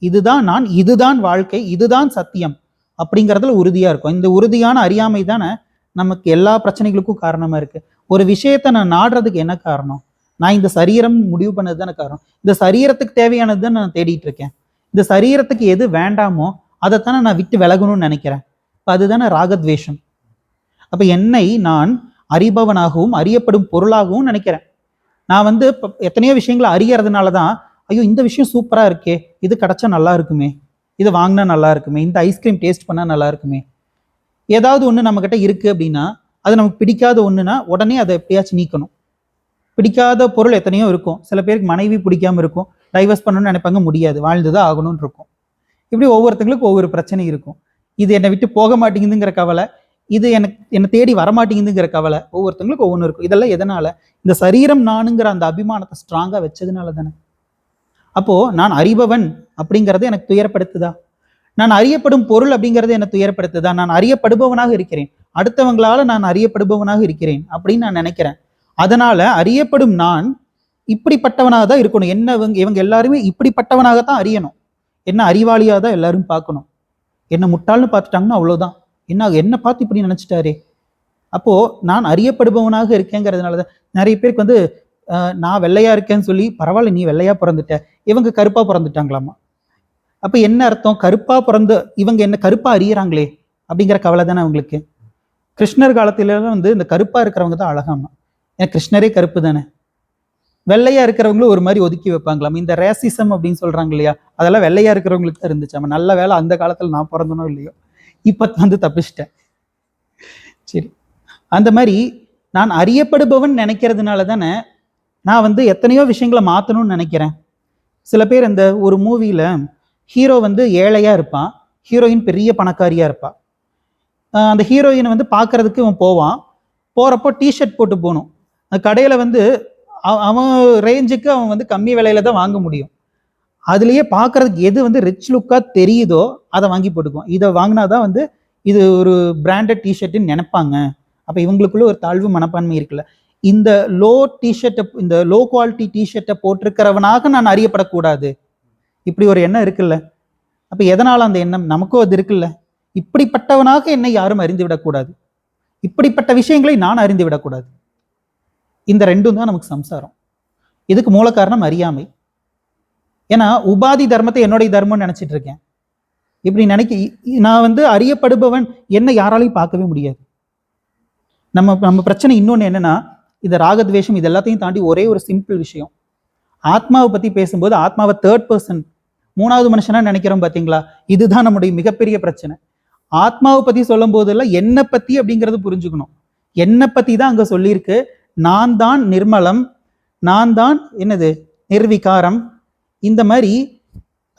இதுதான் நான், இதுதான் வாழ்க்கை, இதுதான் சத்தியம் அப்படிங்கிறதுல உறுதியாக இருக்கும். இந்த உறுதியான அறியாமை தானே நமக்கு எல்லா பிரச்சனைகளுக்கும் காரணமாக இருக்குது. ஒரு விஷயத்தை நான் நாடுறதுக்கு என்ன காரணம், நான் இந்த சரீரம் முடிவு பண்ணது தானே காரணம். இந்த சரீரத்துக்கு தேவையானது தான் நான் தேடிட்டு இருக்கேன். இந்த சரீரத்துக்கு எது வேண்டாமோ அதைத்தானே நான் விட்டு விலகணும்னு நினைக்கிறேன். இப்போ அதுதானே ராகத்வேஷம். அப்போ என்னை நான் அறிபவனாகவும் அறியப்படும் பொருளாகவும் நினைக்கிறேன். நான் வந்து எத்தனையோ விஷயங்களை அறியறதுனால தான், ஐயோ இந்த விஷயம் சூப்பராக இருக்கே, இது கிடச்சா நல்லா இருக்குமே, இது வாங்கினா நல்லா இருக்குமே, இந்த ஐஸ்கிரீம் டேஸ்ட் பண்ணால் நல்லா இருக்குமே. ஏதாவது ஒன்று நம்மக்கிட்ட இருக்குது அப்படின்னா, அது நமக்கு பிடிக்காத ஒன்றுனா உடனே அதை எப்படியாச்சும் நீக்கணும். பிடிக்காத பொருள் எத்தனையோ இருக்கும். சில பேருக்கு மனைவி பிடிக்காம இருக்கும், டைவர்ஸ் பண்ணணும்னு நினைப்பாங்க, முடியாது, வாழ்ந்துதான் ஆகணும்னு இருக்கும். இப்படி ஒவ்வொருத்தங்களுக்கும் ஒவ்வொரு பிரச்சனை இருக்கும். இது என்னை விட்டு போக மாட்டேங்குதுங்கிற கவலை, இது என்னை தேடி வரமாட்டேங்குதுங்கிற கவலை, ஒவ்வொருத்தங்களுக்கும் ஒவ்வொன்று இருக்கும். இதெல்லாம் எதனால, இந்த சரீரம் நானுங்கிற அந்த அபிமானத்தை ஸ்ட்ராங்காக வச்சதுனால தானே. அப்போ நான் அறிபவன் அப்படிங்கிறது எனக்கு துயரப்படுத்துதா, நான் அறியப்படும் பொருள் அப்படிங்கிறது எனக்கு துயரப்படுத்துதா, நான் அறியப்படுபவனாக இருக்கிறேன், அடுத்தவங்களால நான் அறியப்படுபவனாக இருக்கிறேன் அப்படின்னு நான் நினைக்கிறேன். அதனால அறியப்படும் நான் இப்படிப்பட்டவனாக தான் இருக்கணும். என்ன இவங்க எல்லாருமே இப்படிப்பட்டவனாகத்தான் அறியணும், என்ன அறிவாளியாக தான் எல்லாரும் பார்க்கணும். என்ன முட்டாள்னு பார்த்துட்டாங்கன்னா அவ்வளோதான், என்ன பார்த்து இப்படி நினைச்சிட்டாரே. அப்போ நான் அறியப்படுபவனாக இருக்கேங்கிறதுனால தான் நிறைய பேருக்கு வந்து நான் வெள்ளையா இருக்கேன்னு சொல்லி, பரவாயில்ல நீ வெள்ளையா பிறந்துட்ட, இவங்க கருப்பா பிறந்துட்டாங்களாமா. அப்ப என்ன அர்த்தம், கருப்பா பிறந்து இவங்க என்ன கருப்பா அறியறாங்களே அப்படிங்கிற கவலை தானே அவங்களுக்கு. கிருஷ்ணர் காலத்தில வந்து இந்த கருப்பா இருக்கிறவங்க தான் அழகாமா, ஏன்னா கிருஷ்ணரே கருப்பு தானே. வெள்ளையா இருக்கிறவங்களும் ஒரு மாதிரி ஒதுக்கி வைப்பாங்களாம். இந்த ரேசிசம் அப்படின்னு சொல்றாங்க இல்லையா, அதெல்லாம் வெள்ளையா இருக்கிறவங்களுக்கு தான் இருந்துச்சு. அவன் நல்ல வேலை அந்த காலத்துல நான் பிறந்தனோ இல்லையோ, இப்ப வந்து தப்பிச்சிட்டேன். சரி, அந்த மாதிரி நான் அறியப்படுபவன் நினைக்கிறதுனால தானே நான் வந்து எத்தனையோ விஷயங்களை மாற்றணும்னு நினைக்கிறேன். சில பேர் இந்த ஒரு மூவியில் ஹீரோ வந்து ஏழையாக இருப்பான், ஹீரோயின் பெரிய பணக்காரியாக இருப்பாள். அந்த ஹீரோயினை வந்து பார்க்கறதுக்கு இவன் போவான். போகிறப்போ டிஷர்ட் போட்டு போகணும். அந்த கடையில் வந்து அவன் ரேஞ்சுக்கு அவன் வந்து கம்மி விலையில தான் வாங்க முடியும். அதுலேயே பார்க்கறதுக்கு எது வந்து ரிச் லுக்காக தெரியுதோ அதை வாங்கி போட்டுக்குவான். இதை வாங்கினாதான் வந்து இது ஒரு பிராண்டட் டிஷர்ட்டுன்னு நினைப்பாங்க. அப்போ இவங்களுக்குள்ள ஒரு தாழ்வு மனப்பான்மை இருக்குல்ல. இந்த இந்த லோ குவாலிட்டி டிஷர்ட்டை போட்டிருக்கிறவனாக நான் அறியப்படக்கூடாது, இப்படி ஒரு எண்ணம் இருக்குல்ல. அப்ப எதனால அந்த எண்ணம் நமக்கும் அது இருக்குல்ல. இப்படிப்பட்டவனாக என்னை யாரும் அறிந்து விடக்கூடாது, இப்படிப்பட்ட விஷயங்களை நான் அறிந்து விடக்கூடாது. இந்த ரெண்டும் தான் நமக்கு சம்சாரம். இதுக்கு மூல காரணம் அறியாமை. ஏன்னா உபாதி தர்மத்தை என்னுடைய தர்மம்னு நினைச்சிட்டு இருக்கேன். இப்படி நான் வந்து அறியப்படுபவன் என்னை யாராலையும் பார்க்கவே முடியாது. நம்ம பிரச்சனை இன்னொன்று என்னன்னா, இந்த ராகத்வேஷம் இது எல்லாத்தையும் தாண்டி ஒரே ஒரு சிம்பிள் விஷயம். ஆத்மாவை பத்தி பேசும்போது ஆத்மாவை 3rd பர்சன் மூணாவது மனுஷனா நினைக்கிறோம் பாத்தீங்களா? இதுதான் நம்முடைய மிகப்பெரிய பிரச்சனை. ஆத்மாவை பத்தி சொல்லும் போதெல்லாம் என்னை பத்தி அப்படிங்கிறது புரிஞ்சுக்கணும். என்னை பத்தி தான் அங்க சொல்லியிருக்கு. நான் தான் நிர்மலம், நான் தான் என்னது நிர்விகாரம். இந்த மாதிரி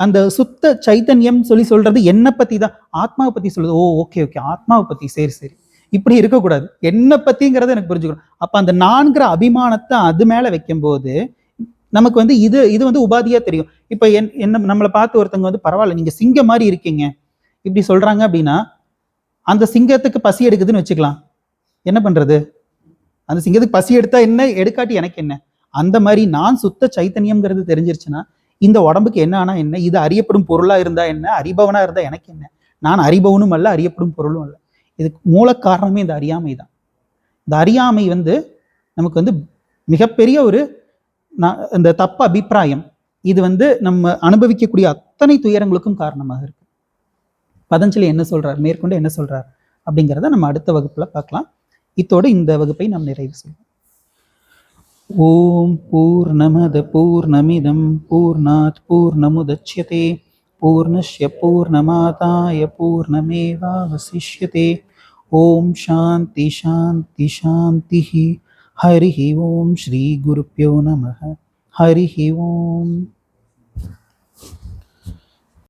அந்த சுத்த சைத்தன்யம் சொல்றது என்னை பத்தி தான். ஆத்மாவை பத்தி சொல்லுது. ஓ ஓகே ஓகே, ஆத்மாவை பத்தி, சரி சரி. இப்படி இருக்கக்கூடாது. என்னை பத்திங்கிறத எனக்கு புரிஞ்சுக்கணும். அப்ப அந்த நான்கிற அபிமானத்தை அது மேல வைக்கும் போது நமக்கு வந்து இது வந்து உபாதியா தெரியும். இப்ப என்ன நம்மளை பார்த்து ஒருத்தவங்க வந்து பரவாயில்ல நீங்க சிங்கம் மாதிரி இருக்கீங்க இப்படி சொல்றாங்க அப்படின்னா, அந்த சிங்கத்துக்கு பசி எடுக்குதுன்னு வச்சுக்கலாம். என்ன பண்றது? அந்த சிங்கத்துக்கு பசி எடுத்தா என்ன, எடுக்காட்டி எனக்கு என்ன? அந்த மாதிரி நான் சுத்த சைத்தன்யம்ங்கிறது தெரிஞ்சிருச்சுன்னா இந்த உடம்புக்கு என்ன ஆனா என்ன, இது அறியப்படும் பொருளா இருந்தா என்ன, அறிபவனா இருந்தா எனக்கு என்ன? நான் அறிபவனும் அல்ல, அறியப்படும் பொருளும் அல்ல. இதுக்கு மூல காரணமே இந்த அறியாமை தான். இந்த அறியாமை வந்து நமக்கு வந்து மிகப்பெரிய ஒரு இந்த தப்பு அபிப்பிராயம். இது வந்து நம்ம அனுபவிக்கக்கூடிய அத்தனை துயரங்களுக்கும் காரணமாக இருக்கு. பதஞ்சலி என்ன சொல்றார், மேற்கொண்டு என்ன சொல்றார் அப்படிங்கிறத நம்ம அடுத்த வகுப்புல பார்க்கலாம். இத்தோடு இந்த வகுப்பை நாம் நிறைவு செய்வோம். ஓம் பூர்ணமத பூர்ணமிதம் பூர்ணாத் பூர்ணமுதச்யதே பூர்ணஸ்ய பூர்ணமாதாய பூர்ணமேவாவசிஷ்யதே. ஓம் சாந்தி சாந்தி சாந்தி. ஹரிஹி ஓம் ஸ்ரீ குருப்யோ நமः. ஹரிஹி ஓம்.